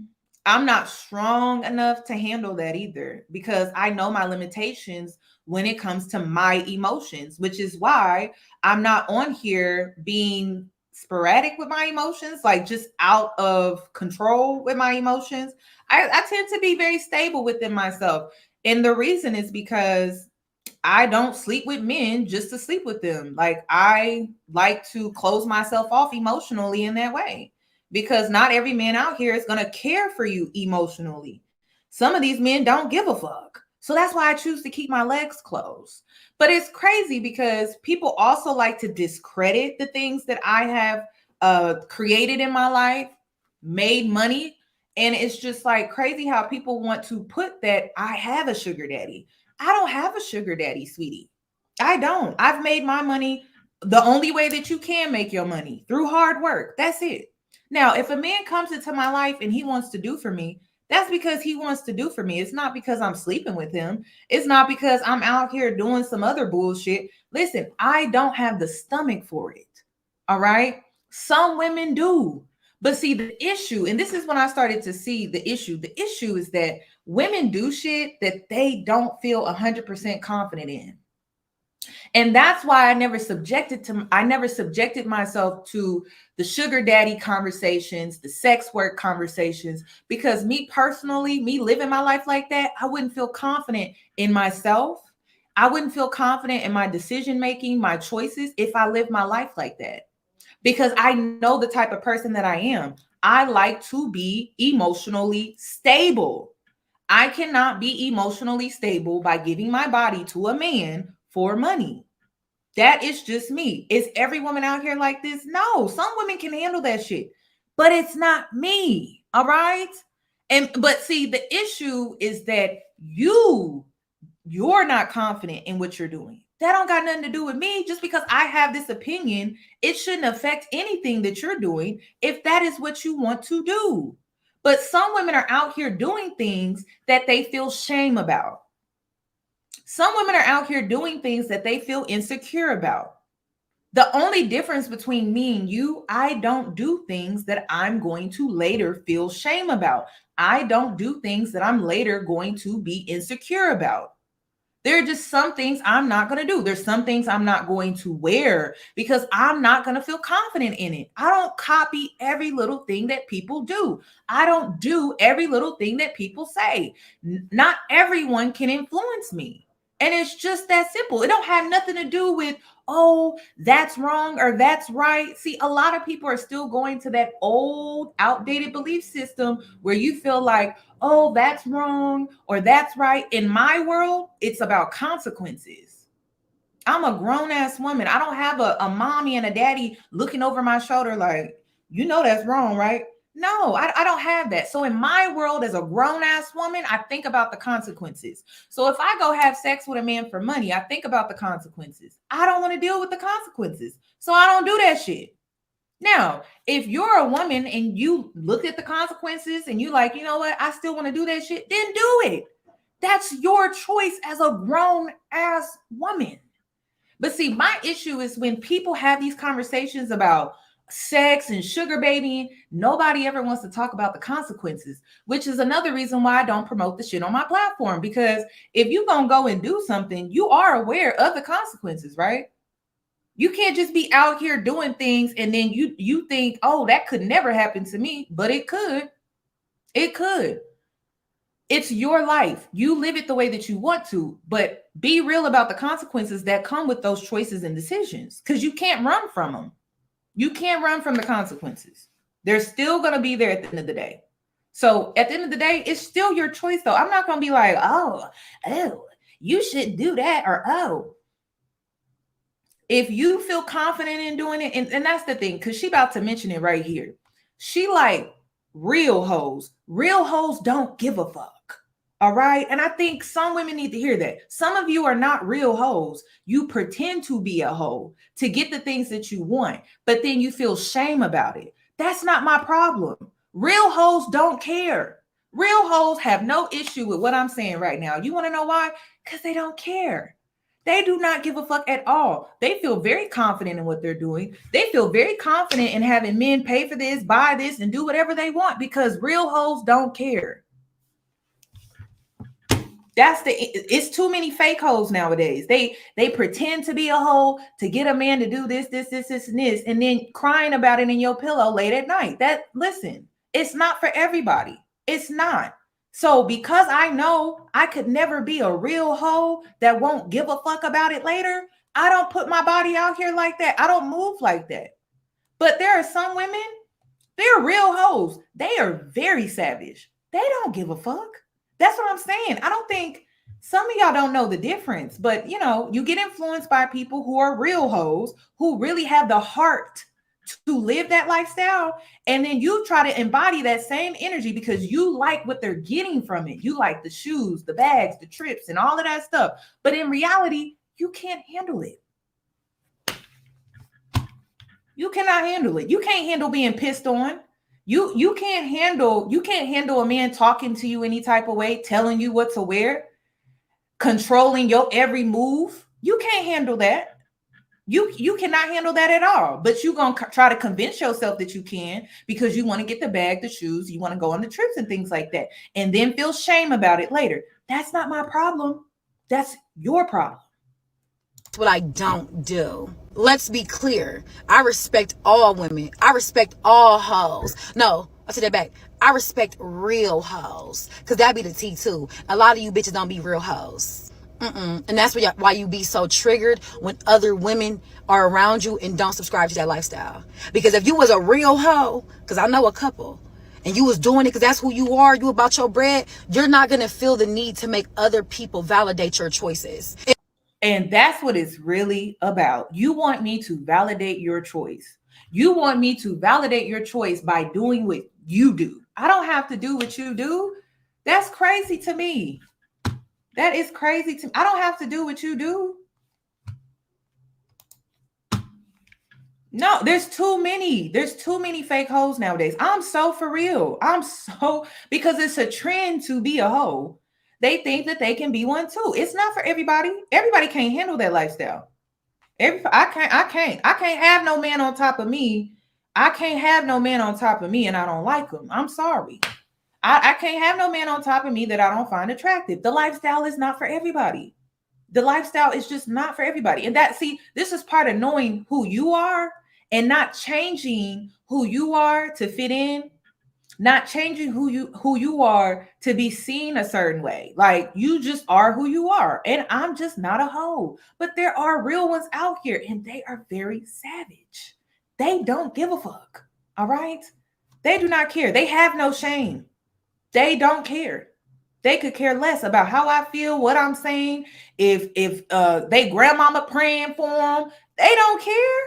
I'm not strong enough to handle that either, because I know my limitations when it comes to my emotions, which is why I'm not on here being sporadic with my emotions, like just out of control with my emotions. I tend to be very stable within myself. And the reason is because I don't sleep with men just to sleep with them. Like, I like to close myself off emotionally in that way, because not every man out here is going to care for you emotionally. Some of these men don't give a fuck. So that's why I choose to keep my legs closed. But it's crazy because people also like to discredit the things that I have created in my life, made money. And it's just like crazy how people want to put that I have a sugar daddy. I don't have a sugar daddy, sweetie. I don't. I've made my money the only way that you can make your money, through hard work. That's it. Now, if a man comes into my life and he wants to do for me, that's because he wants to do for me. It's not because I'm sleeping with him. It's not because I'm out here doing some other bullshit. Listen, I don't have the stomach for it. All right. Some women do. But see, the issue, and this is when I started to see the issue is that women do shit that they don't feel 100% confident in. And that's why I never subjected myself to the sugar daddy conversations, the sex work conversations, because me personally, me living my life like that, I wouldn't feel confident in myself. I wouldn't feel confident in my decision making, my choices, if I lived my life like that, because I know the type of person that I am. I like to be emotionally stable. I cannot be emotionally stable by giving my body to a man for money. That is just me. Is every woman out here like this? No, some women can handle that shit, but it's not me. All right. But see, the issue is that you're not confident in what you're doing. That don't got nothing to do with me. Just because I have this opinion, it shouldn't affect anything that you're doing if that is what you want to do. But some women are out here doing things that they feel shame about. Some women are out here doing things that they feel insecure about. The only difference between me and you, I don't do things that I'm going to later feel shame about. I don't do things that I'm later going to be insecure about. There are just some things I'm not going to do. There's some things I'm not going to wear because I'm not going to feel confident in it. I don't copy every little thing that people do. I don't do every little thing that people say. Not everyone can influence me. And it's just that simple. It don't have nothing to do with, oh, that's wrong or that's right. See, a lot of people are still going to that old, outdated belief system where you feel like, oh, that's wrong or that's right. In my world, it's about consequences. I'm a grown-ass woman. I don't have a mommy and a daddy looking over my shoulder like, you know that's wrong, right? No, I don't have that. So in my world as a grown-ass woman, I think about the consequences. So if I go have sex with a man for money, I think about the consequences. I don't want to deal with the consequences. So I don't do that shit. Now, if you're a woman and you look at the consequences and you like, you know what, I still want to do that shit, then do it. That's your choice as a grown-ass woman. But see, my issue is when people have these conversations about sex and sugar babying, nobody ever wants to talk about the consequences, which is another reason why I don't promote the shit on my platform. Because if you're going to go and do something, you are aware of the consequences, right? You can't just be out here doing things and then you think, oh, that could never happen to me, but it could. It could. It's your life. You live it the way that you want to, but be real about the consequences that come with those choices and decisions, because you can't run from them. You can't run from the consequences. They're still going to be there at the end of the day. So at the end of the day, it's still your choice, though. I'm not going to be like, oh, you should do that, or oh. If you feel confident in doing it, and that's the thing, because she about to mention it right here. She like real hoes. Real hoes don't give a fuck. All right. And I think some women need to hear that. Some of you are not real hoes. You pretend to be a hoe to get the things that you want, but then you feel shame about it. That's not my problem. Real hoes don't care. Real hoes have no issue with what I'm saying right now. You want to know why? Because they don't care. They do not give a fuck at all. They feel very confident in what they're doing. They feel very confident in having men pay for this, buy this, and do whatever they want, because real hoes don't care. It's too many fake hoes nowadays. They pretend to be a hoe to get a man to do this, and then crying about it in your pillow late at night. Listen, it's not for everybody. It's not. So because I know I could never be a real hoe that won't give a fuck about it later, I don't put my body out here like that. I don't move like that. But there are some women, they're real hoes. They are very savage. They don't give a fuck. That's what I'm saying. I don't think some of y'all don't know the difference, but you get influenced by people who are real hoes, who really have the heart to live that lifestyle. And then you try to embody that same energy because you like what they're getting from it. You like the shoes, the bags, the trips, and all of that stuff. But in reality, you can't handle it. You cannot handle it. You can't handle being pissed on. You can't handle a man talking to you any type of way, telling you what to wear, controlling your every move. You can't handle that. You cannot handle that at all. But you're going to try to convince yourself that you can, because you want to get the bag, the shoes, you want to go on the trips and things like that, and then feel shame about it later. That's not my problem. That's your problem. That's what I don't do. Let's be clear. I respect all women. I respect all hoes. No, I take that back. I respect real hoes, because that be the tea too. A lot of you bitches don't be real hoes. And that's why you be so triggered when other women are around you and don't subscribe to that lifestyle. Because if you was a real hoe, because I know a couple, and you was doing it because that's who you are, you about your bread, you're not going to feel the need to make other people validate your choices. And that's what it's really about. You want me to validate your choice. You want me to validate your choice by doing what you do. I don't have to do what you do. That's crazy to me. That is crazy to me. I don't have to do what you do. No, there's too many fake hoes nowadays. I'm so for real. Because it's a trend to be a hoe. They think that they can be one too. It's not for everybody. Everybody can't handle that lifestyle. I can't have no man on top of me. I can't have no man on top of me and I don't like him. I'm sorry. I can't have no man on top of me that I don't find attractive. The lifestyle is not for everybody. The lifestyle is just not for everybody. And this is part of knowing who you are and not changing who you are to fit in. not changing who you are to be seen a certain way. Like, you just are who you are. And I'm just not a hoe. But there are real ones out here, and they are very savage. They don't give a fuck. All right? They do not care. They have no shame. They don't care. They could care less about how I feel, what I'm saying. If they grandmama praying for them, they don't care.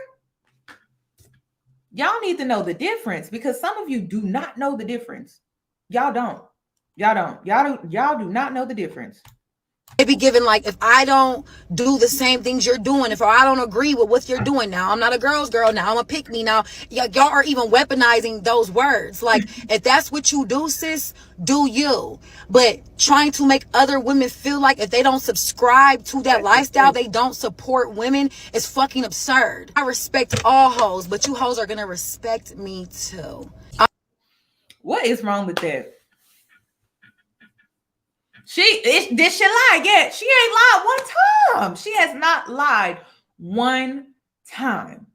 Y'all need to know the difference, because some of you do not know the difference. Y'all don't. Y'all do not know the difference. They be given, like, if I don't do the same things you're doing, if I don't agree with what you're doing, now I'm not a girl's girl, now I'm a pick me. Now y'all are even weaponizing those words. Like, if that's what you do, sis, do you. But trying to make other women feel like if they don't subscribe to that lifestyle, they don't support women, is fucking absurd. I respect all hoes, but you hoes are gonna respect me too. What is wrong with that? Did she lie? Yeah, she ain't lied one time. She has not lied one time.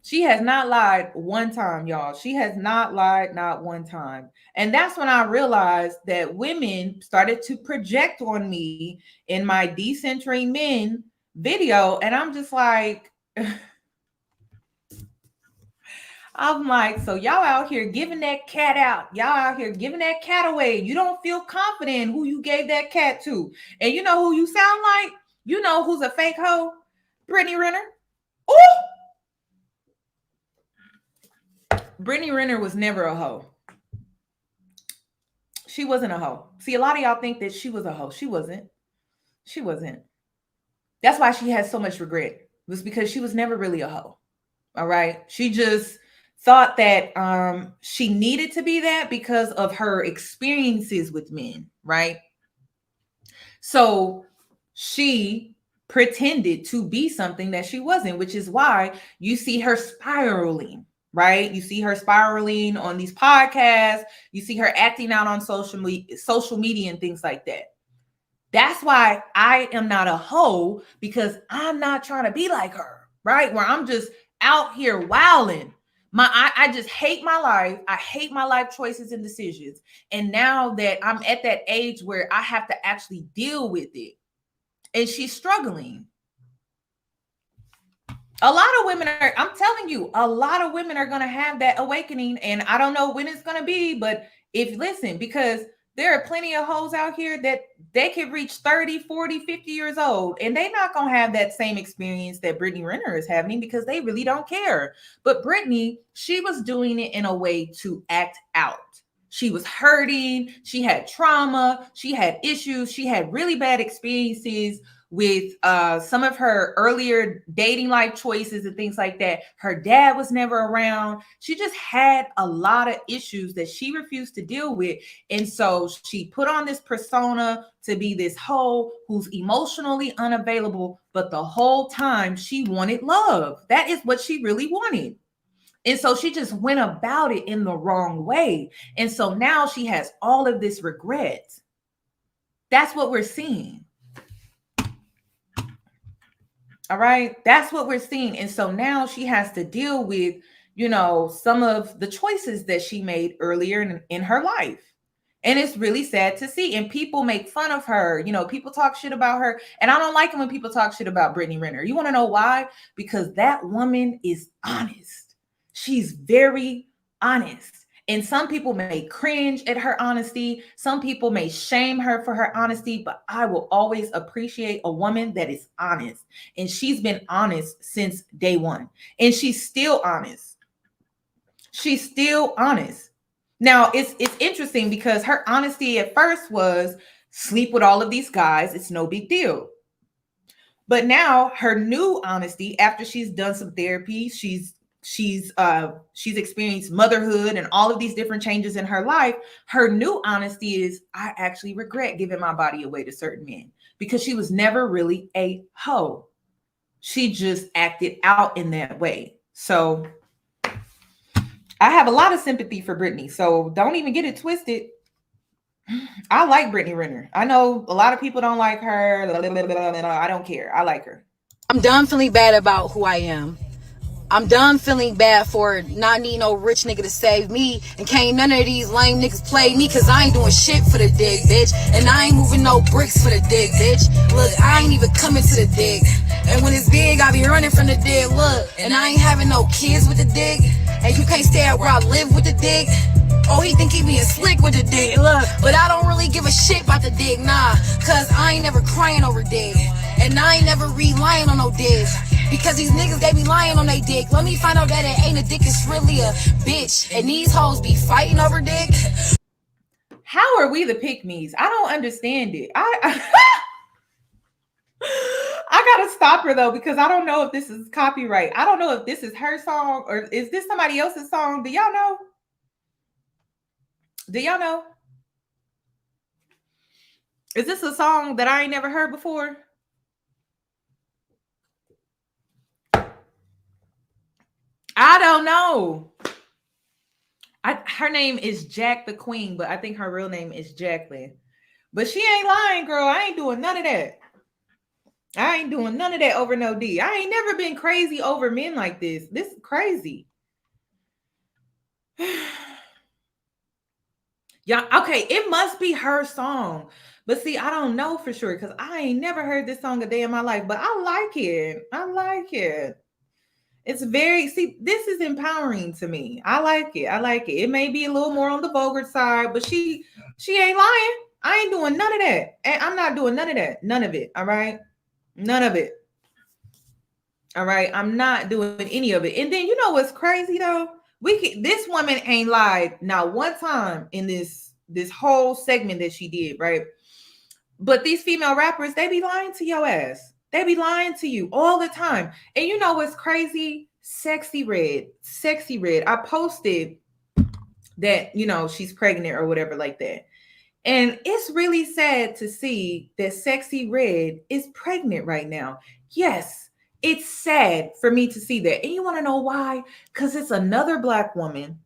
She has not lied one time, y'all. She has not lied not one time. And that's when I realized that women started to project on me in my decentering men video. And I'm just like, so y'all out here giving that cat out. Y'all out here giving that cat away. You don't feel confident in who you gave that cat to. And you know who you sound like? You know who's a fake hoe? Britney Renner. Ooh! Britney Renner was never a hoe. She wasn't a hoe. See, a lot of y'all think that she was a hoe. She wasn't. She wasn't. That's why she has so much regret. It was because she was never really a hoe. All right? She just thought that she needed to be that because of her experiences with men, right? So she pretended to be something that she wasn't, which is why you see her spiraling, right? You see her spiraling on these podcasts. You see her acting out on social media and things like that. That's why I am not a hoe, because I'm not trying to be like her, right? Where I'm just out here wilding. I just hate my life. I hate my life choices and decisions. And now that I'm at that age where I have to actually deal with it, and she's struggling. A lot of women are, I'm telling you, a lot of women are going to have that awakening. And I don't know when it's going to be, but because there are plenty of hoes out here that they can reach 30, 40, 50 years old, and they're not going to have that same experience that Britney Renner is having, because they really don't care. But Britney, she was doing it in a way to act out. She was hurting. She had trauma. She had issues. She had really bad experiences with some of her earlier dating life choices and things like that. Her dad was never around. She just had a lot of issues that she refused to deal with. And so she put on this persona to be this hoe who's emotionally unavailable, but the whole time she wanted love. That is what she really wanted. And so she just went about it in the wrong way. And so now she has all of this regret. That's what we're seeing. All right. That's what we're seeing. And so now she has to deal with, some of the choices that she made earlier in her life. And it's really sad to see. And people make fun of her. People talk shit about her. And I don't like it when people talk shit about Britney Renner. You want to know why? Because that woman is honest. She's very honest. And some people may cringe at her honesty. Some people may shame her for her honesty, but I will always appreciate a woman that is honest. And she's been honest since day one. And she's still honest. She's still honest. Now, it's interesting because her honesty at first was sleep with all of these guys. It's no big deal. But now her new honesty, after she's done some therapy, she's experienced motherhood and all of these different changes in her life. Her new honesty is, I actually regret giving my body away to certain men, because she was never really a hoe. She just acted out in that way. So I have a lot of sympathy for Britney. So don't even get it twisted. I like Britney Renner. I know a lot of people don't like her. I don't care. I like her. I'm done feeling bad about who I am. I'm done feeling bad for not needing no rich nigga to save me. And can't none of these lame niggas play me, cause I ain't doing shit for the dick, bitch. And I ain't moving no bricks for the dick, bitch. Look, I ain't even coming to the dick. And when it's big, I be running from the dick, look. And I ain't having no kids with the dick. And you can't stay at where I live with the dick. Oh, he think he being slick with the dick, look. But I don't really give a shit about the dick, nah. Cause I ain't never crying over dick. And I ain't never relying on no dick. Because these niggas, they be lying on they dick. Let me find out that it ain't a dick, it's really a bitch. And these hoes be fighting over dick. How are we the pick-me's? I don't understand it. I gotta stop her though, because I don't know if this is copyright. I don't know if this is her song or is this somebody else's song. Do y'all know? Do y'all know? Is this a song that I ain't never heard before? I don't know. Her name is Jack the Queen, but I think her real name is Jacqueline. But she ain't lying, girl. I ain't doing none of that. I ain't doing none of that over no D. I ain't never been crazy over men like this. This is crazy. Yeah, okay, it must be her song. But see, I don't know for sure because I ain't never heard this song a day in my life. But I like it. I like it. It's very, see, this is empowering to me. I like it. I like it. It may be a little more on the vulgar side, but she ain't lying. I ain't doing none of that. And I'm not doing none of that. None of it. All right. None of it. All right. I'm not doing any of it. And then you know what's crazy though? This woman ain't lied not one time in this whole segment that she did, right? But these female rappers, they be lying to your ass. They be lying to you all the time. And you know what's crazy? Sexy Red. I posted that, you know, she's pregnant or whatever like that. And it's really sad to see that Sexy Red is pregnant right now. Yes, it's sad for me to see that. And you want to know why? Because it's another Black woman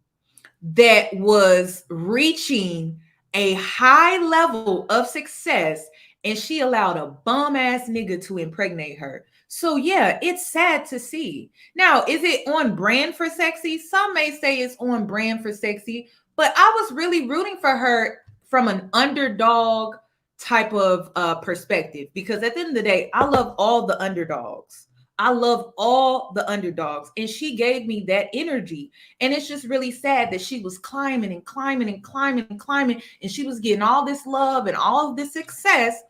that was reaching a high level of success, and she allowed a bum ass nigga to impregnate her. So yeah, it's sad to see. Now, is it on brand for Sexy? Some may say it's on brand for Sexy, but I was really rooting for her from an underdog type of perspective, because at the end of the day, I love all the underdogs. I love all the underdogs, and she gave me that energy. And it's just really sad that she was climbing and climbing and climbing and climbing, and she was getting all this love and all of this success.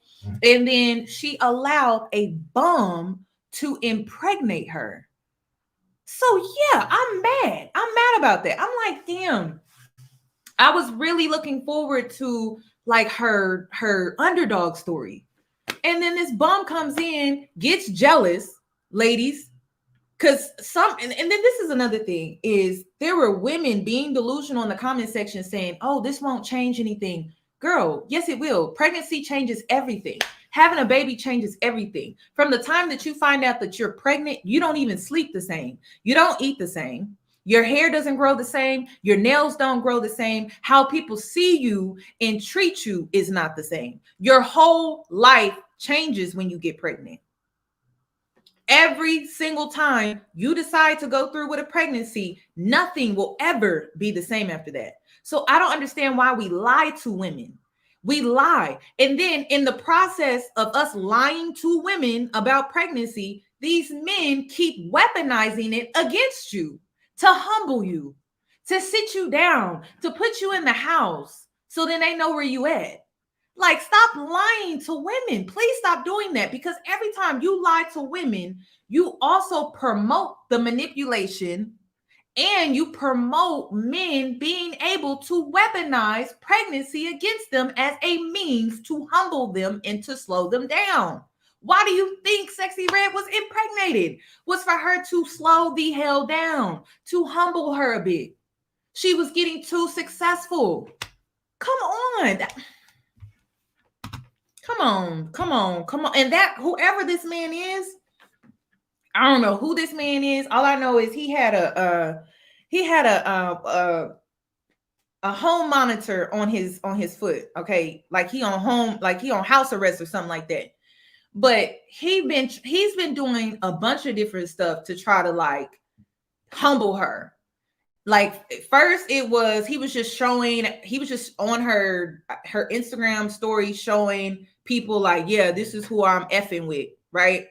And then she allowed a bum to impregnate her. So yeah, I'm mad. I'm mad about that. I'm like, damn, I was really looking forward to like her underdog story. And then this bum comes in, gets jealous, ladies, because and then this is another thing, is there were women being delusional in the comment section saying, oh, this won't change anything. Girl, yes, it will. Pregnancy changes everything. Having a baby changes everything. From the time that you find out that you're pregnant, you don't even sleep the same. You don't eat the same. Your hair doesn't grow the same. Your nails don't grow the same. How people see you and treat you is not the same. Your whole life changes when you get pregnant. Every single time you decide to go through with a pregnancy, nothing will ever be the same after that. So I don't understand why we lie to women. We lie. And then in the process of us lying to women about pregnancy, these men keep weaponizing it against you to humble you, to sit you down, to put you in the house so then they know where you at. Like, stop lying to women. Please stop doing that, because every time you lie to women, you also promote the manipulation and you promote men being able to weaponize pregnancy against them as a means to humble them and to slow them down. Why do you think Sexy Red was impregnated? Was for her to slow the hell down, to humble her a bit. She was getting too successful. Come on. Come on. And that, whoever this man is, I don't know who this man is. All I know is he had a home monitor on his foot. Okay, like he on house arrest or something like that. But he's been doing a bunch of different stuff to try to like humble her. Like first he was just on her Instagram story showing people like, yeah, this is who I'm effing with, right?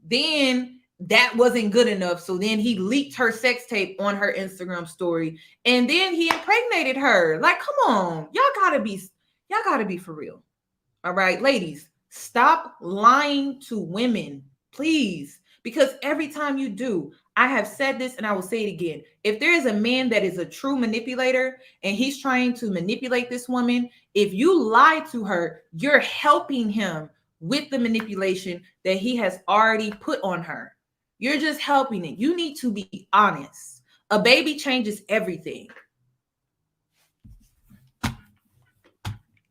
Then that wasn't good enough. So then he leaked her sex tape on her Instagram story, and then he impregnated her. Like, come on, y'all gotta be for real. All right, ladies, stop lying to women, please. Because every time you do, I have said this and I will say it again. If there is a man that is a true manipulator and he's trying to manipulate this woman, if you lie to her, you're helping him with the manipulation that he has already put on her. You're just helping it. You need to be honest. A baby changes everything.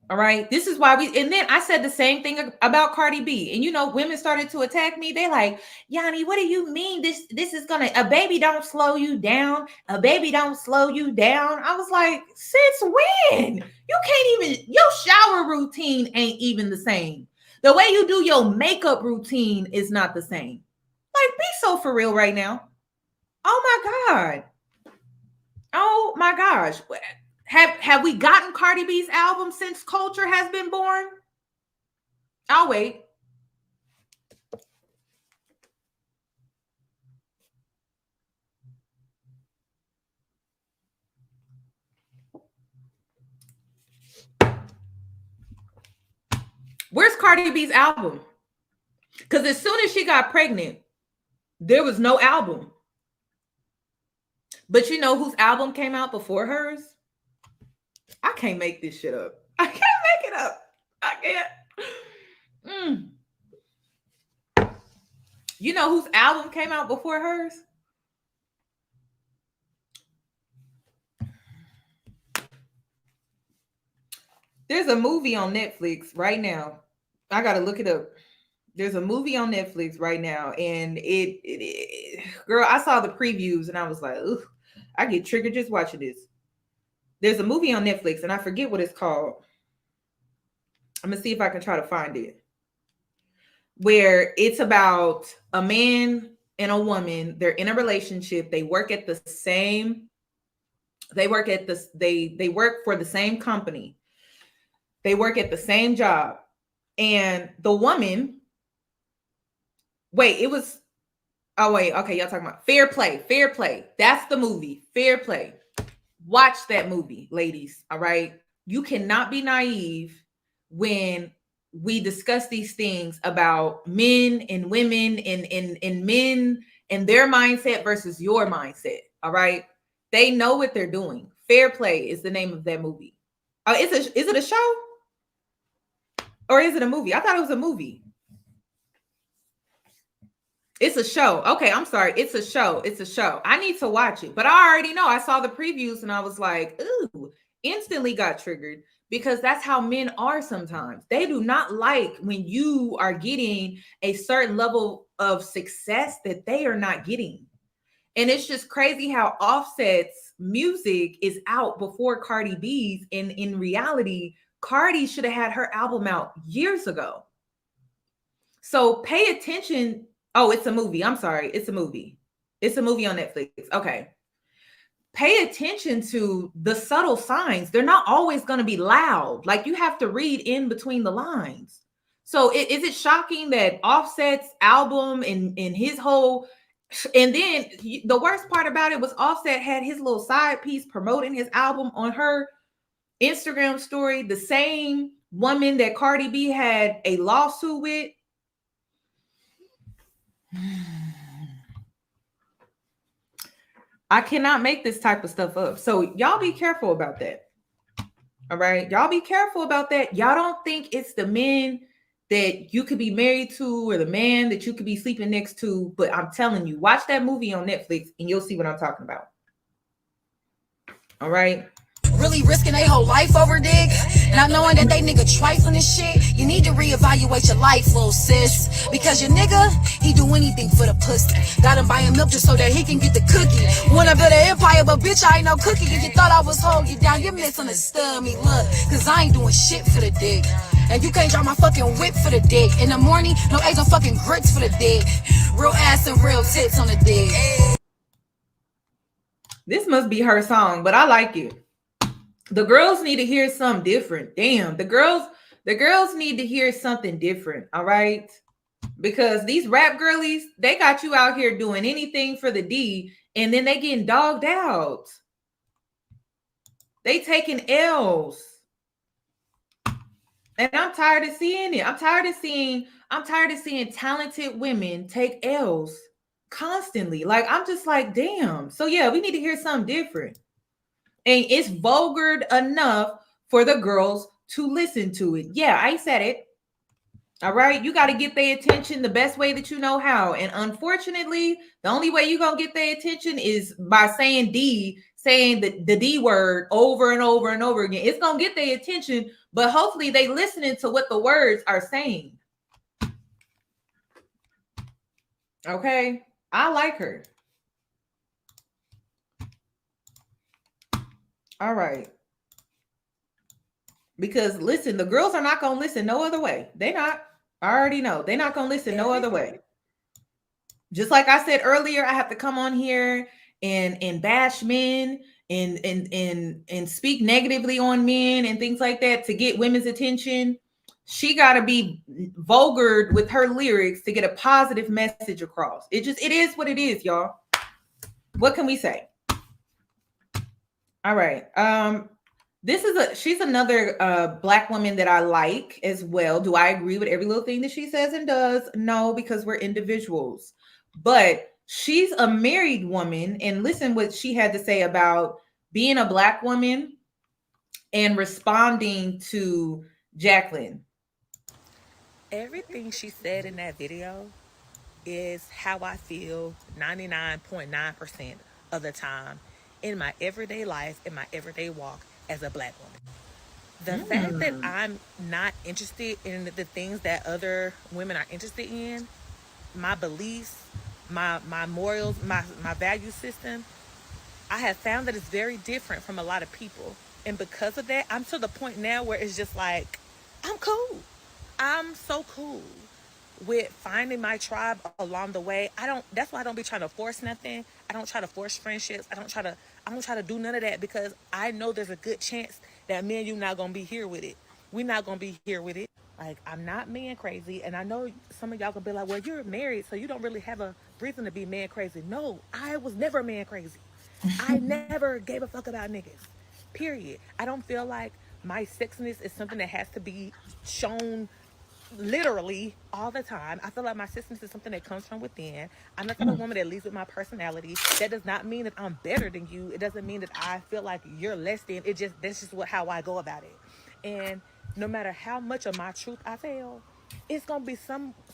All right. This is why and then I said the same thing about Cardi B. And, you know, women started to attack me. They like, Yanni, what do you mean? This is a baby don't slow you down. A baby don't slow you down. I was like, since when? You can't even, your shower routine ain't even the same. The way you do your makeup routine is not the same. Like, be so for real right now. Oh my God. Oh my gosh. Have we gotten Cardi B's album since Culture has been born? I'll wait. Where's Cardi B's album? Because as soon as she got pregnant, there was no album. But you know whose album came out before hers? I can't make this shit up. I can't make it up. I can't. You know whose album came out before hers? There's a movie on Netflix right now. I got to look it up. There's a movie on Netflix right now. And it girl, I saw the previews and I was like, ugh, I get triggered just watching this. There's a movie on Netflix and I forget what it's called. I'm gonna see if I can try to find it. Where it's about a man and a woman. They're in a relationship. They work at the same. They work for the same company. They work at the same job. And the woman. Okay, y'all talking about Fair Play. That's the movie. Fair Play. Watch that movie, ladies. All right. You cannot be naive when we discuss these things about men and women and men and their mindset versus your mindset. All right. They know what they're doing. Fair Play is the name of that movie. Is it a show? Or is it a movie? I thought it was a movie. It's a show. Okay, I'm sorry. It's a show. I need to watch it. But I already know. I saw the previews and I was like, ooh, instantly got triggered because that's how men are sometimes. They do not like when you are getting a certain level of success that they are not getting. And it's just crazy how Offset's music is out before Cardi B's. And in reality, Cardi should have had her album out years ago. So pay attention. Oh, it's a movie. I'm sorry. It's a movie. It's a movie on Netflix. Okay. Pay attention to the subtle signs. They're not always going to be loud. Like you have to read in between the lines. So is it shocking that Offset's album and his whole, and then the worst part about it was Offset had his little side piece promoting his album on her Instagram story, the same woman that Cardi B had a lawsuit with. I cannot make this type of stuff up. So y'all be careful about that. All right. Y'all be careful about that. Y'all don't think it's the men that you could be married to or the man that you could be sleeping next to. But I'm telling you, watch that movie on Netflix and you'll see what I'm talking about. All right. Really risking their whole life over dick, not knowing that they nigga trifling and shit. You need to reevaluate your life, little sis, because your nigga, he do anything for the pussy. Got him buying milk just so that he can get the cookie. Wanna build an empire, but bitch, I ain't no cookie. If you thought I was holding you down, you misunderstood me. Look, cause I ain't doing shit for the dick, and you can't drop my fucking whip for the dick. In the morning, no eggs or fucking grits for the dick. Real ass and real tits on the dick. This must be her song, but I like it. The girls need to hear something different. Damn, the girls need to hear something different. All right. Because these rap girlies, they got you out here doing anything for the D, and then they getting dogged out. They taking L's. And I'm tired of seeing it. I'm tired of seeing talented women take L's constantly. Like, I'm just like, damn. So yeah, we need to hear something different. And it's vulgar enough for the girls to listen to it. Yeah, I said it. All right. You got to get their attention the best way that you know how. And unfortunately, the only way you're going to get their attention is by saying the D word over and over and over again. It's going to get their attention, but hopefully they listening to what the words are saying. Okay. I like her. All right. Because listen, the girls are not going to listen no other way. They not. I already know. They're not going to listen no other way. Just like I said earlier, I have to come on here and bash men and speak negatively on men and things like that to get women's attention. She got to be vulgar with her lyrics to get a positive message across. It is what it is, y'all. What can we say? All right. She's another Black woman that I like as well. Do I agree with every little thing that she says and does? No, because we're individuals. But she's a married woman, and listen what she had to say about being a Black woman and responding to Jacqueline. Everything she said in that video is how I feel 99.9% of the time in my everyday life, in my everyday walk as a Black woman. The fact that I'm not interested in the things that other women are interested in, my beliefs, my morals, my value system, I have found that it's very different from a lot of people. And because of that, I'm to the point now where it's just like, I'm cool. I'm so cool with finding my tribe along the way. That's why I don't be trying to force nothing. I don't try to force friendships. I don't try to do none of that, because I know there's a good chance that me and you not gonna be here with it. We're not gonna be here with it. Like, I'm not man crazy, and I know some of y'all gonna be like, well, you're married, so you don't really have a reason to be man crazy. No, I was never man crazy. I never gave a fuck about niggas. Period. I don't feel like my sexiness is something that has to be shown literally all the time. I feel like my sexiness is something that comes from within. I'm the type of woman that leads with my personality. That does not mean that I'm better than you. It doesn't mean that I feel like you're less than. That's just how I go about it. And no matter how much of my truth I tell, it's gonna be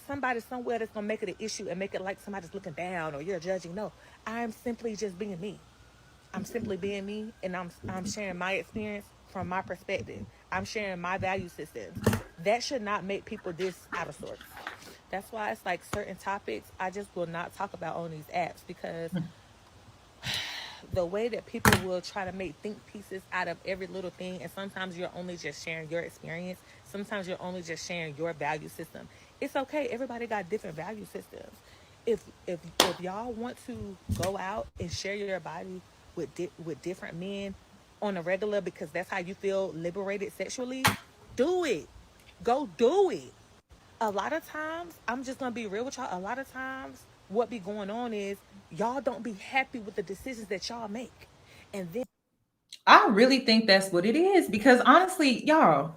somebody somewhere that's gonna make it an issue and make it like somebody's looking down or you're judging. No, I'm simply just being me. I'm simply being me, and I'm sharing my experience from my perspective. I'm sharing my value systems. That should not make people this out of sorts. That's why it's like certain topics I just will not talk about on these apps, because the way that people will try to make think pieces out of every little thing, and sometimes you're only just sharing your experience. Sometimes you're only just sharing your value system. It's okay. Everybody got different value systems. If y'all want to go out and share your body with different men on a regular, because that's how you feel liberated sexually, do it. Go do it. A lot of times, I'm just gonna be real with y'all, a lot of times what be going on is y'all don't be happy with the decisions that y'all make. And then I really think that's what it is, because honestly, y'all,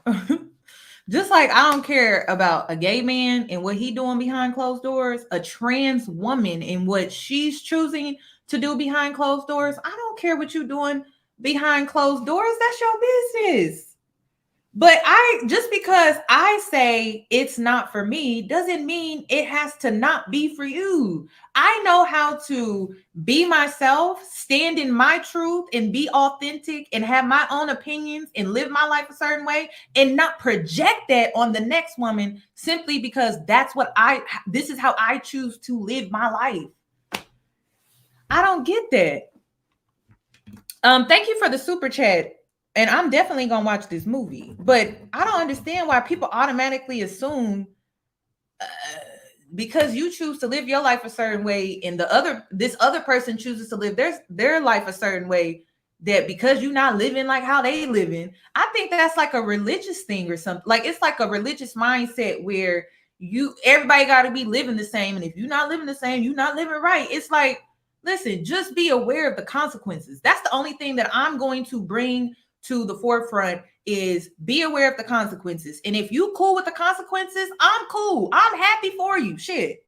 just like I don't care about a gay man and what he doing behind closed doors, a trans woman and what she's choosing to do behind closed doors, I don't care what you're doing behind closed doors. That's your business. But just because I say it's not for me doesn't mean it has to not be for you. I know how to be myself, stand in my truth, and be authentic and have my own opinions and live my life a certain way, and not project that on the next woman simply because this is how I choose to live my life. I don't get that. Thank you for the super chat. And I'm definitely going to watch this movie, but I don't understand why people automatically assume because you choose to live your life a certain way and this other person chooses to live their life a certain way, that because you're not living like how they living, I think that's like a religious thing or something. Like it's like a religious mindset where everybody got to be living the same, and if you're not living the same, you're not living right. It's like, listen, just be aware of the consequences. That's the only thing that I'm going to bring to the forefront, is be aware of the consequences. And if you cool with the consequences, I'm cool. I'm happy for you. Shit.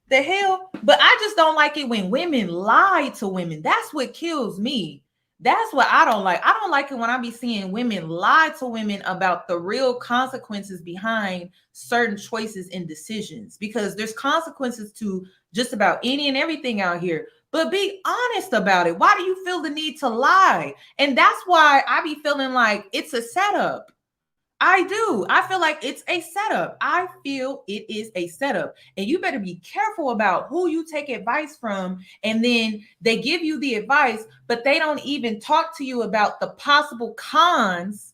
The hell? But I just don't like it when women lie to women. That's what kills me. That's what I don't like. I don't like it when I be seeing women lie to women about the real consequences behind certain choices and decisions, because there's consequences to just about any and everything out here. But be honest about it. Why do you feel the need to lie? And that's why I be feeling like it's a setup. I do. I feel like it's a setup. I feel it is a setup. And you better be careful about who you take advice from. And then they give you the advice, but they don't even talk to you about the possible cons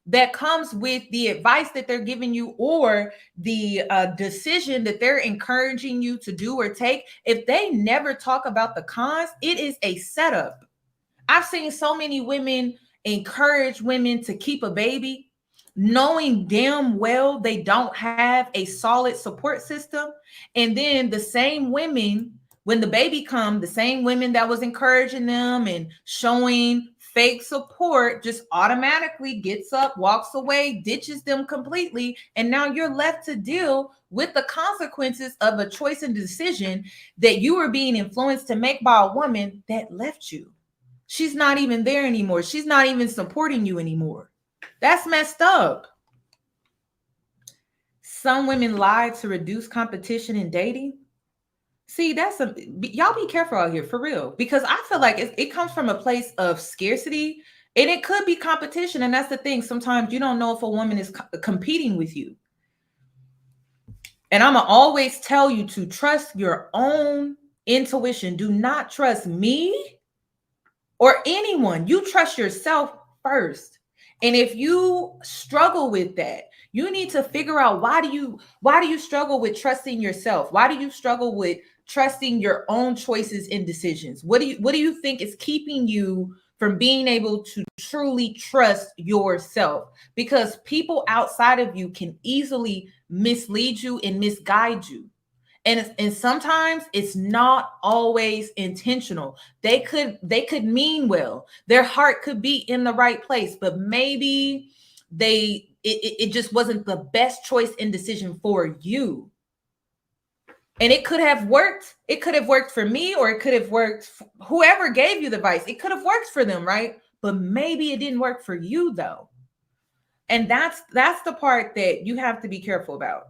that comes with the advice that they're giving you, or the decision that they're encouraging you to do or take. If they never talk about the cons, it is a setup. I've seen so many women encourage women to keep a baby, knowing damn well they don't have a solid support system. And then the same women, when the baby comes, the same women that was encouraging them and showing fake support just automatically gets up, walks away, ditches them completely. And now you're left to deal with the consequences of a choice and decision that you were being influenced to make by a woman that left you. She's not even there anymore. She's not even supporting you anymore. That's messed up. Some women lie to reduce competition in dating. See, y'all be careful out here for real, because I feel like it comes from a place of scarcity, and it could be competition. And that's the thing. Sometimes you don't know if a woman is competing with you. And I'm going to always tell you to trust your own intuition. Do not trust me or anyone. You trust yourself first. And if you struggle with that, you need to figure out why do you struggle with trusting yourself? Why do you struggle with trusting your own choices and decisions? What do you think is keeping you from being able to truly trust yourself? Because people outside of you can easily mislead you and misguide you. And sometimes it's not always intentional. They could mean well. Their heart could be in the right place, but maybe it just wasn't the best choice and decision for you. And it could have worked. It could have worked for me, or it could have worked for whoever gave you the advice. It could have worked for them, right? But maybe it didn't work for you though. And that's the part that you have to be careful about.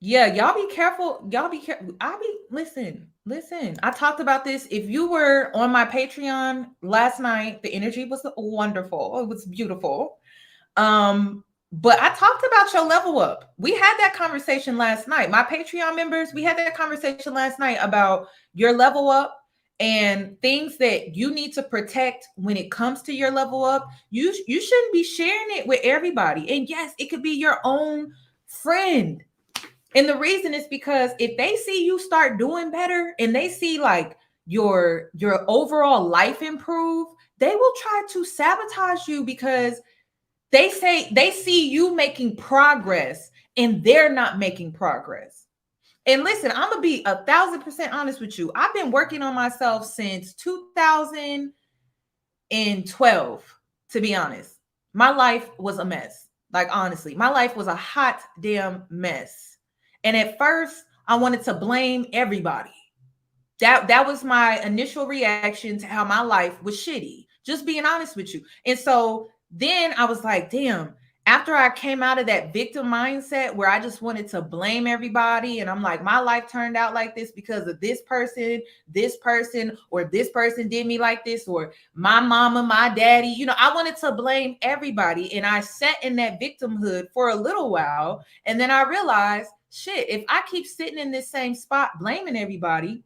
Yeah, y'all be careful. Y'all be careful. Listen. I talked about this. If you were on my Patreon last night, the energy was wonderful. It was beautiful. But I talked about your level up. We had that conversation last night. My Patreon members, we had that conversation last night about your level up and things that you need to protect when it comes to your level up. You shouldn't be sharing it with everybody. And yes, it could be your own friend. And the reason is because if they see you start doing better and they see like your overall life improve, they will try to sabotage you, because they see you making progress and they're not making progress. And listen, I'm gonna be 1,000% honest with you. I've been working on myself since 2012, to be honest. My life was a mess. Like, honestly, my life was a hot damn mess. And at first, I wanted to blame everybody. That was my initial reaction to how my life was shitty, just being honest with you. And so then I was like, damn, after I came out of that victim mindset where I just wanted to blame everybody, and I'm like, my life turned out like this because of this person, or this person did me like this, or my mama, my daddy, I wanted to blame everybody. And I sat in that victimhood for a little while. And then I realized, shit, if I keep sitting in this same spot blaming everybody,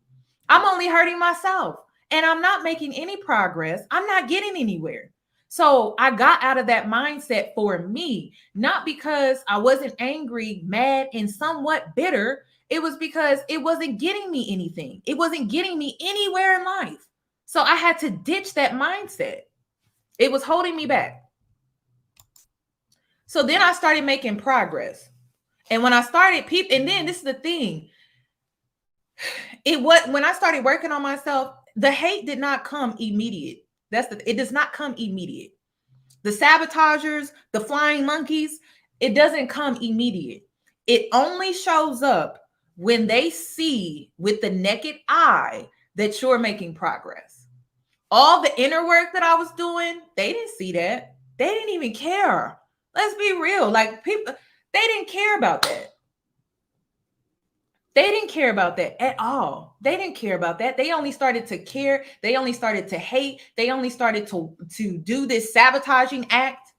I'm only hurting myself and I'm not making any progress. I'm not getting anywhere. So I got out of that mindset for me, not because I wasn't angry, mad, and somewhat bitter. It was because it wasn't getting me anything. It wasn't getting me anywhere in life. So I had to ditch that mindset. It was holding me back. So then I started making progress. And when I started and then this is the thing. It was when I started working on myself, the hate did not come immediate. It does not come immediate. The sabotagers, the flying monkeys, it doesn't come immediate. It only shows up when they see with the naked eye that you're making progress. All the inner work that I was doing, they didn't see that. They didn't even care. Let's be real. Like people, they didn't care about that. They didn't care about that at all. They didn't care about that. They only started to care. They only started to hate. They only started to do this sabotaging act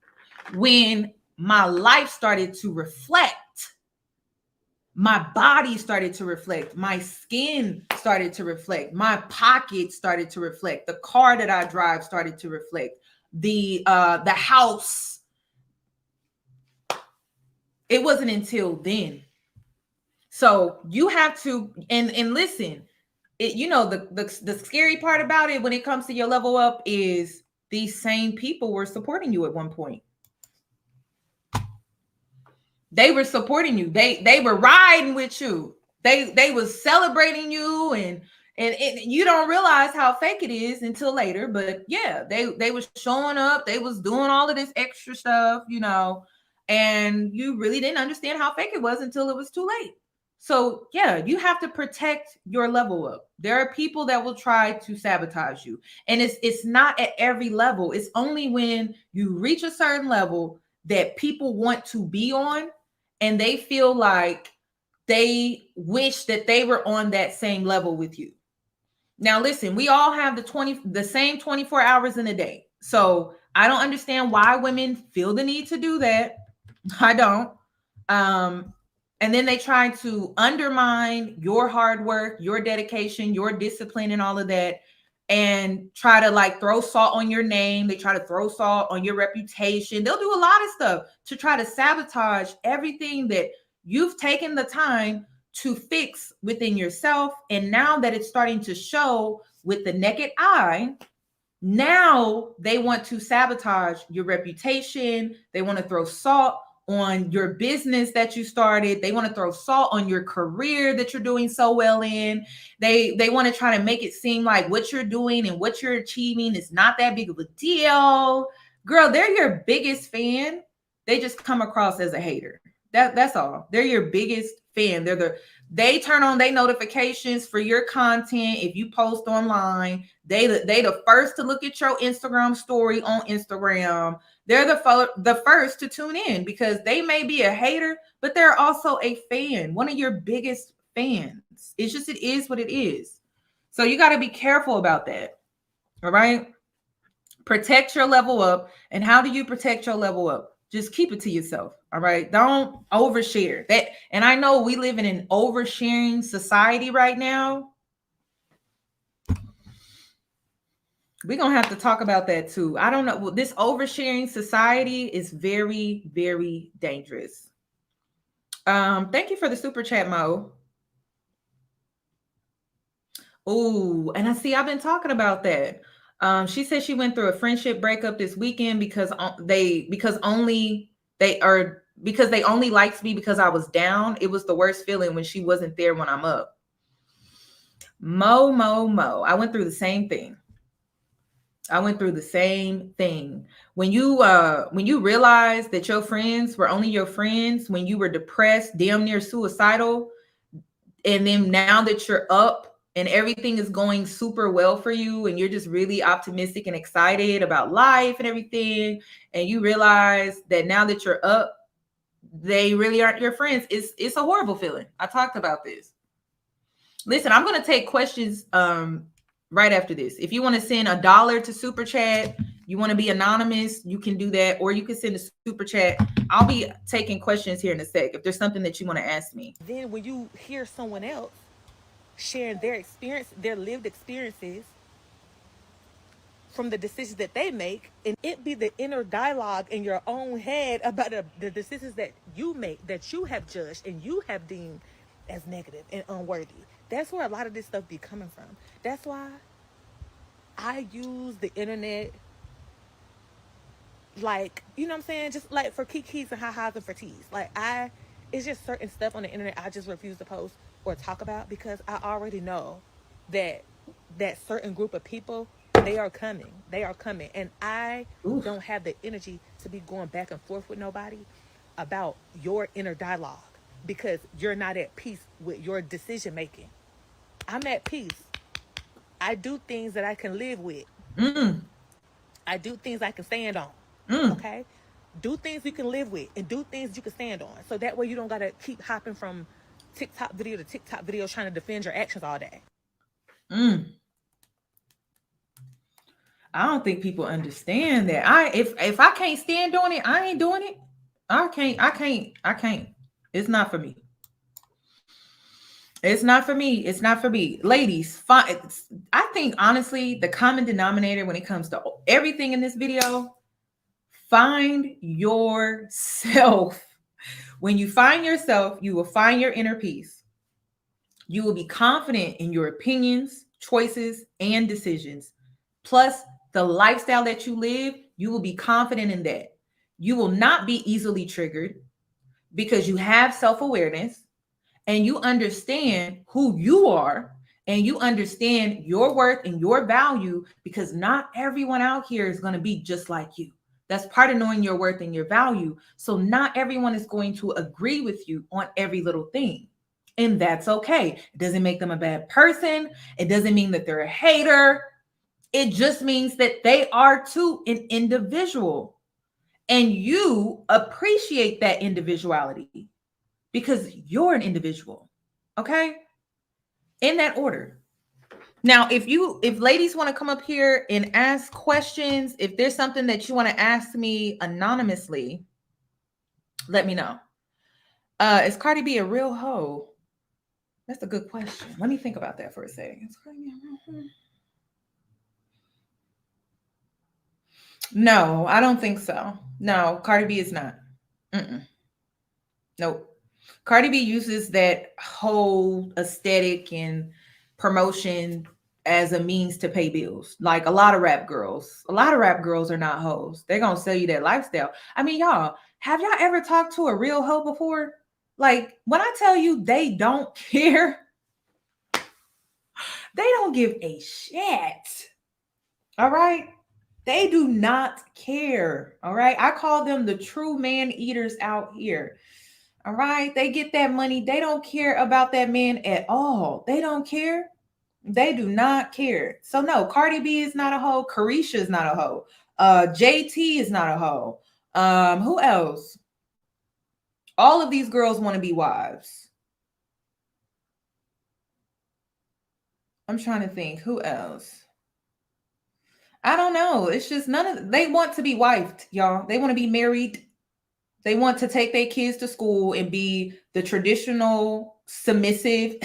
when my life started to reflect. My body started to reflect. My skin started to reflect. My pocket started to reflect. The car that I drive started to reflect. The house. It wasn't until then. So you have to, and listen, the scary part about it when it comes to your level up is these same people were supporting you at one point. They were supporting you. They were riding with you. They was celebrating you, and you don't realize how fake it is until later. But yeah, they was showing up. They was doing all of this extra stuff, and you really didn't understand how fake it was until it was too late. So yeah, you have to protect your level up. There are people that will try to sabotage you. And it's not at every level. It's only when you reach a certain level that people want to be on and they feel like they wish that they were on that same level with you. Now listen, we all have the same 24 hours in a day. So I don't understand why women feel the need to do that. I don't. And then they try to undermine your hard work, your dedication, your discipline, and all of that, and try to throw salt on your name. They try to throw salt on your reputation. They'll do a lot of stuff to try to sabotage everything that you've taken the time to fix within yourself. And now that it's starting to show with the naked eye, now they want to sabotage your reputation. They want to throw salt on your business that you started. They want to throw salt on your career that you're doing so well in. They want to try to make it seem like what you're doing and what you're achieving is not that big of a deal. Girl, they're your biggest fan. They just come across as a hater. That's all. They're your biggest fan. They turn on their notifications for your content. If you post online, they the first to look at your Instagram story on Instagram. They're the first to tune in because they may be a hater, but they're also a fan, one of your biggest fans. It's just, it is what it is. So you got to be careful about that. All right. Protect your level up. And how do you protect your level up? Just keep it to yourself. All right. Don't overshare that. And I know we live in an oversharing society right now. We're going to have to talk about that too. I don't know. This oversharing society is very, very dangerous. Thank you for the super chat, Mo. Oh, and I've been talking about that. She said she went through a friendship breakup this weekend because they only liked me because I was down. It was the worst feeling when she wasn't there when I'm up. Mo. I went through the same thing. When you realize that your friends were only your friends when you were depressed, damn near suicidal, and then now that you're up and everything is going super well for you and you're just really optimistic and excited about life and everything, and you realize that now that you're up, they really aren't your friends. It's a horrible feeling. I talked about this. Listen, I'm going to take questions right after this. If you want to send $1 to super chat, you want to be anonymous, you can do that, or you can send a super chat. I'll be taking questions here in a sec if there's something that you want to ask me. Then when you hear someone else sharing their experience, their lived experiences, from the decisions that they make, and it be the inner dialogue in your own head about the decisions that you make, that you have judged and you have deemed as negative and unworthy. That's where a lot of this stuff be coming from. That's why I use the internet, like, you know what I'm saying? Just like for kikis and ha-has and for teas. Like, it's just certain stuff on the internet I just refuse to post or talk about, because I already know that that certain group of people, they are coming. They are coming. And I don't have the energy to be going back and forth with nobody about your inner dialogue, because you're not at peace with your decision making. I'm at peace. I do things that I can live with. I do things I can stand on. Okay? Do things you can live with, and do things you can stand on. So that way you don't got to keep hopping from TikTok video to TikTok video trying to defend your actions all day. I don't think people understand that. If I can't stand on it, I ain't doing it. I can't. It's not for me. It's not for me. It's not for me. Ladies, I think honestly, the common denominator when it comes to everything in this video, find yourself. When you find yourself, you will find your inner peace. You will be confident in your opinions, choices, and decisions. Plus, the lifestyle that you live, you will be confident in that. You will not be easily triggered because you have self-awareness and you understand who you are and you understand your worth and your value, because not everyone out here is going to be just like you. That's part of knowing your worth and your value. So not everyone is going to agree with you on every little thing. And that's okay. It doesn't make them a bad person. It doesn't mean that they're a hater. It just means that they are too an individual. And you appreciate that individuality because you're an individual. Okay? In that order. Now, if ladies want to come up here and ask questions, if there's something that you want to ask me anonymously, let me know. Is Cardi B a real hoe? That's a good question. Let me think about that for a second. Is Cardi B a real hoe? No, I don't think so. No, Cardi B is not. Nope. Cardi B uses that whole aesthetic and promotion as a means to pay bills. Like a lot of rap girls. A lot of rap girls are not hoes. They're going to sell you that lifestyle. I mean, y'all, have y'all ever talked to a real hoe before? Like, when I tell you they don't care, they don't give a shit. All right? They do not care. All right? I call them the true man eaters out here. All right? They get that money. They don't care about that man at all. They don't care. They do not care. So no, Cardi B is not a hoe. Carisha is not a hoe. JT is not a hoe. Who else? All of these girls want to be wives. I'm trying to think. Who else? I don't know. It's just they want to be wifed, y'all. They want to be married. They want to take their kids to school and be the traditional submissive.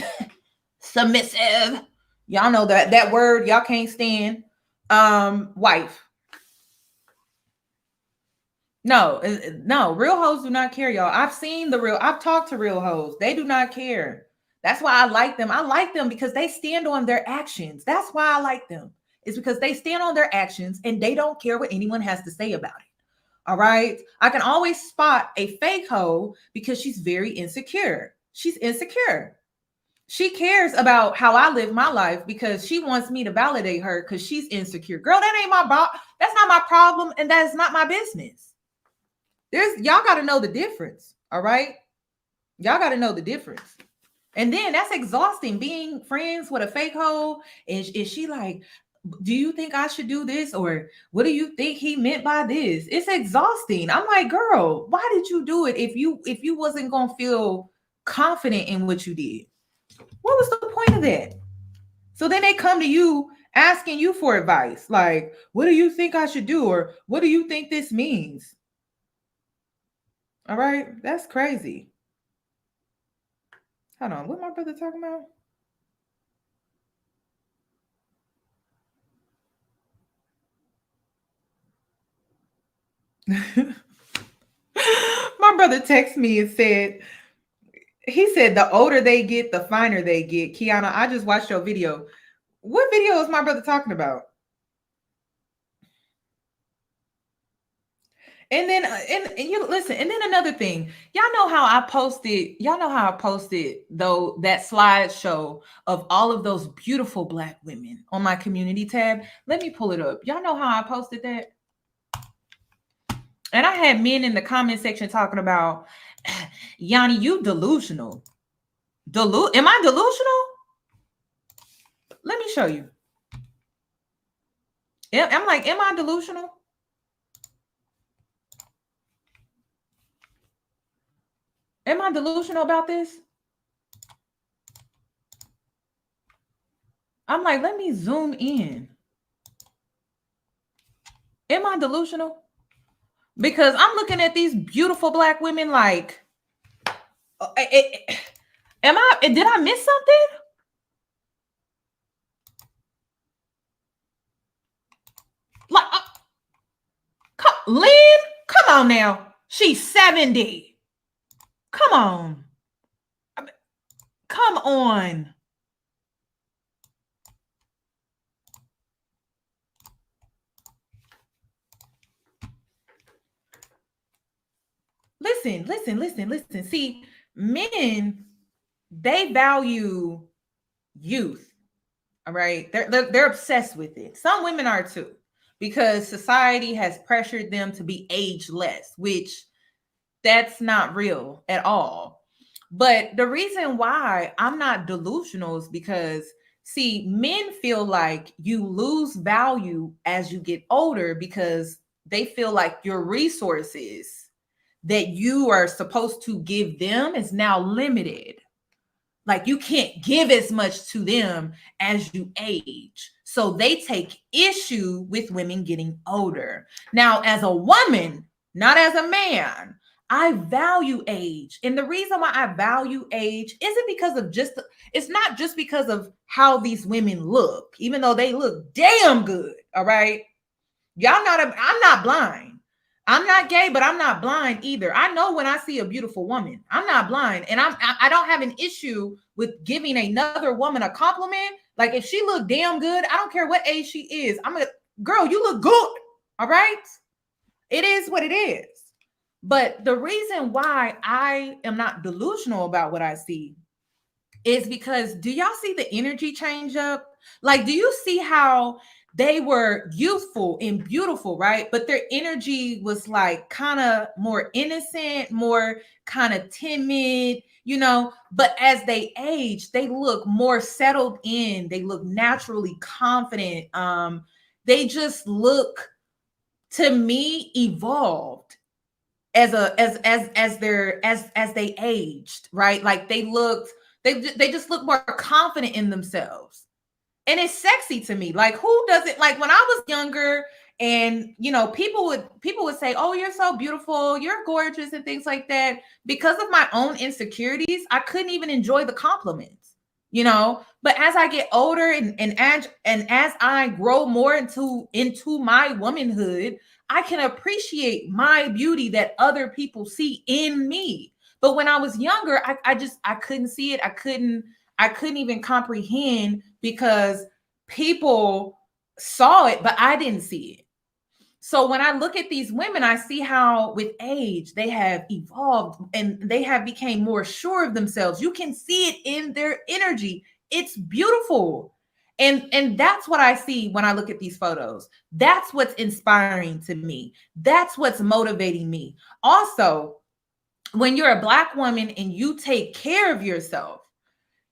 Y'all know that word y'all can't stand. Wife. No, real hoes do not care, y'all. I've talked to real hoes. They do not care. That's why I like them. I like them because they stand on their actions. That's why I like them. It's because they stand on their actions and they don't care what anyone has to say about it. All right. I can always spot a fake hoe because she's very insecure. She's insecure. She cares about how I live my life because she wants me to validate her because she's insecure. Girl, that's not my problem, and that is not my business. Y'all got to know the difference. All right. Y'all got to know the difference. And then that's exhausting, being friends with a fake hoe. Is she like, do you think I should do this? Or what do you think he meant by this? It's exhausting. I'm like, girl, why did you do it if you wasn't going to feel confident in what you did? What was the point of that? So then they come to you asking you for advice. Like, what do you think I should do? Or what do you think this means? All right. That's crazy. Hold on. What my brother talking about? My brother texted me and said, he said, the older they get, the finer they get. Kiana, I just watched your video. What video is my brother talking about? And then, and you listen, and then another thing, y'all know how I posted though that slideshow of all of those beautiful Black women on my community tab. Let me pull it up. Y'all know how I posted that? And I had men in the comment section talking about, Yanni, you delusional. Am I delusional? Let me show you. I'm like, am I delusional? Am I delusional about this? I'm like, let me zoom in. Am I delusional? Because I'm looking at these beautiful Black women like, did I miss something? Like, Lynn, come on now. She's 70. Come on. Come on. Listen. See, men, they value youth. All right. They're obsessed with it. Some women are too, because society has pressured them to be ageless, which that's not real at all. But the reason why I'm not delusional is because, see, men feel like you lose value as you get older because they feel like your resources that you are supposed to give them is now limited. Like you can't give as much to them as you age. So they take issue with women getting older. Now, as a woman, not as a man, I value age. And the reason why I value age isn't because of it's not just because of how these women look, even though they look damn good. All right. I'm not blind. I'm not gay, but I'm not blind either. I know when I see a beautiful woman. I'm not blind, and I don't have an issue with giving another woman a compliment. Like if she look damn good, I don't care what age she is. Girl, you look good. All right, it is what it is. But the reason why I am not delusional about what I see is because, do y'all see the energy change up? Like, do you see how they were youthful and beautiful, right? But their energy was like kind of more innocent, more kind of timid, but as they age, they look more settled in. They look naturally confident. They just look, to me, evolved as they aged, right? Like they just look more confident in themselves. And it's sexy to me. Like, who doesn't? Like, when I was younger, and people would say, "Oh, you're so beautiful, you're gorgeous," and things like that. Because of my own insecurities, I couldn't even enjoy the compliments. But as I get older and as I grow more into my womanhood, I can appreciate my beauty that other people see in me. But when I was younger, I couldn't see it. I couldn't even comprehend, because people saw it, but I didn't see it. So when I look at these women, I see how with age they have evolved and they have become more sure of themselves. You can see it in their energy. It's beautiful. And that's what I see when I look at these photos. That's what's inspiring to me. That's what's motivating me. Also, when you're a Black woman and you take care of yourself,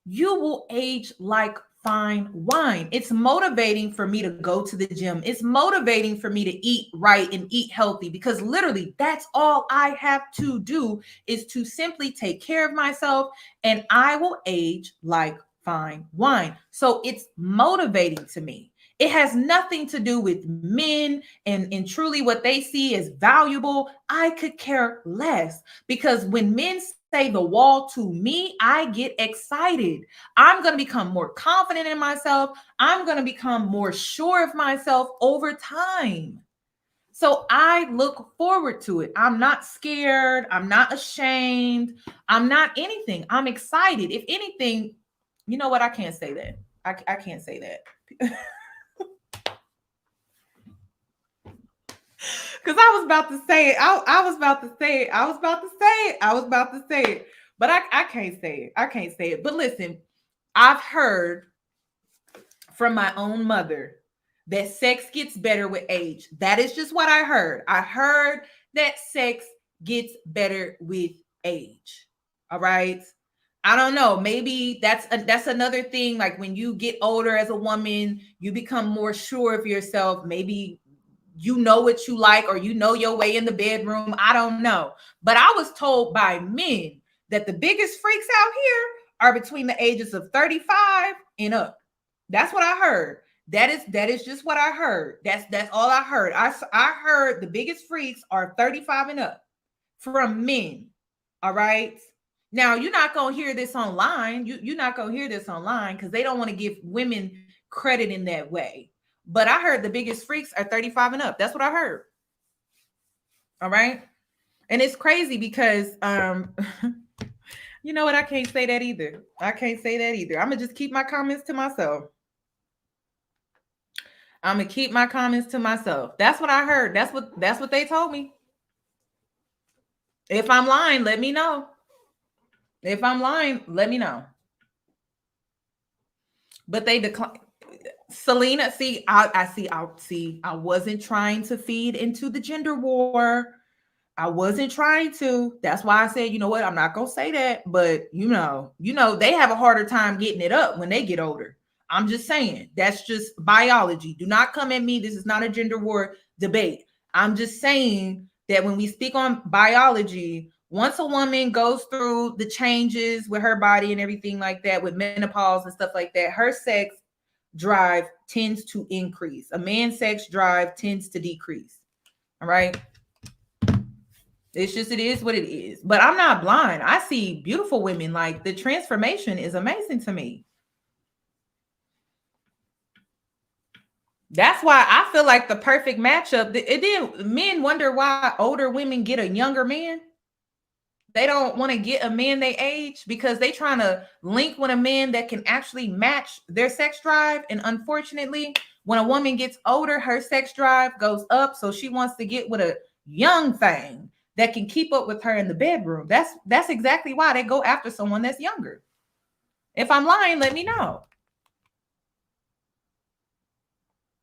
you will age like fine wine. It's motivating for me to go to the gym. It's motivating for me to eat right and eat healthy, because literally that's all I have to do, is to simply take care of myself, and I will age like fine wine. So it's motivating to me. It has nothing to do with men and truly what they see as valuable. I could care less, because when men say the wall to me, I get excited. I'm going to become more confident in myself. I'm going to become more sure of myself over time. So I look forward to it. I'm not scared. I'm not ashamed. I'm not anything. I'm excited. If anything, you know what? I can't say that. I can't say that. Because I was about to say it. I was about to say it. I was about to say it. I was about to say it. But I can't say it. I can't say it. But listen, I've heard from my own mother that sex gets better with age. That is just what I heard. I heard that sex gets better with age. All right. I don't know. Maybe that's another thing. Like when you get older as a woman, you become more sure of yourself. Maybe you know what you like, or you know your way in the bedroom. I don't know. But I was told by men that the biggest freaks out here are between the ages of 35 and up. That's what I heard. That is just what I heard. That's all I heard. I heard the biggest freaks are 35 and up from men. All right. Now you're not gonna hear this online. You're not gonna hear this online because they don't want to give women credit in that way. But I heard the biggest freaks are 35 and up. That's what I heard. All right. And it's crazy because you know what? I can't say that either. I can't say that either. I'm gonna just keep my comments to myself. I'm gonna keep my comments to myself. That's what I heard. That's what they told me. If I'm lying, let me know. If I'm lying, let me know. But they declined. Selena, I wasn't trying to feed into the gender war. I wasn't trying to. That's why I said, you know what? I'm not gonna say that. But you know, they have a harder time getting it up when they get older. I'm just saying, that's just biology. Do not come at me. This is not a gender war debate. I'm just saying that when we speak on biology, once a woman goes through the changes with her body and everything like that, with menopause and stuff like that, her sex drive tends to increase. A man's sex drive tends to decrease. All right. It's just, it is what it is. But I'm not blind. I see beautiful women. Like, the transformation is amazing to me. That's why I feel like the perfect matchup. It did. Men wonder why older women get a younger man. They don't want to get a man they age because they trying to link with a man that can actually match their sex drive. And unfortunately, when a woman gets older, her sex drive goes up. So she wants to get with a young thing that can keep up with her in the bedroom. That's exactly why they go after someone that's younger. If I'm lying, let me know.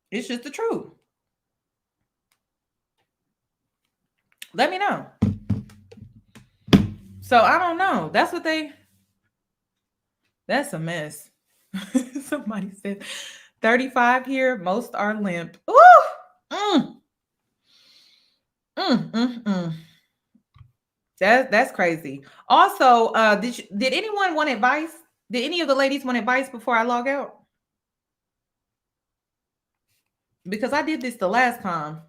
It's just the truth. Let me know. So I don't know. That's a mess. Somebody said 35 here. Most are limp. Ooh. That's crazy. Also, did anyone want advice? Did any of the ladies want advice before I log out? Because I did this the last time.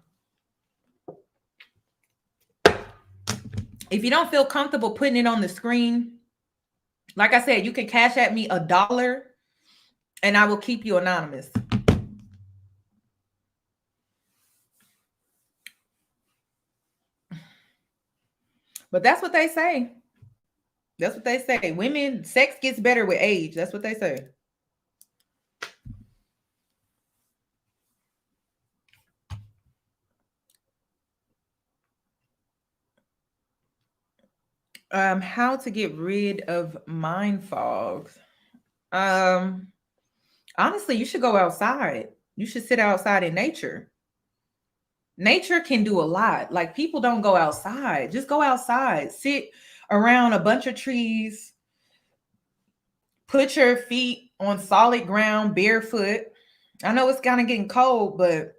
If you don't feel comfortable putting it on the screen, like I said, you can cash at me $1 and I will keep you anonymous. But that's what they say. That's what they say. Women, sex gets better with age. That's what they say. How to get rid of mind fogs. Honestly, you should go outside. You should sit outside in nature. Nature can do a lot. Like, people don't go outside. Just go outside. Sit around a bunch of trees. Put your feet on solid ground, barefoot. I know it's kind of getting cold, but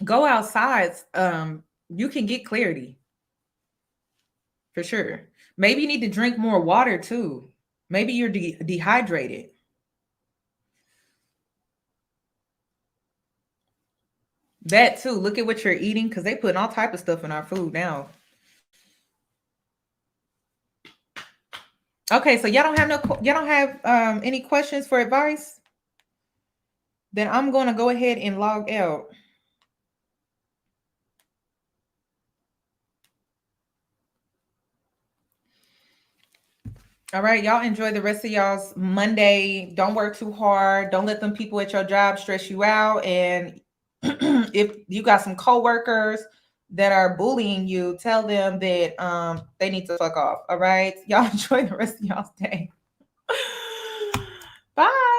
go outside. You can get clarity. For sure. Maybe you need to drink more water too. Maybe you're dehydrated. That too. Look at what you're eating, because they put all type of stuff in our food now. Okay, so y'all don't have any questions for advice? Then I'm going to go ahead and log out. All right, y'all enjoy the rest of y'all's Monday. Don't work too hard. Don't let them people at your job stress you out. And if you got some coworkers that are bullying you, tell them that they need to fuck off. All right, y'all enjoy the rest of y'all's day. Bye.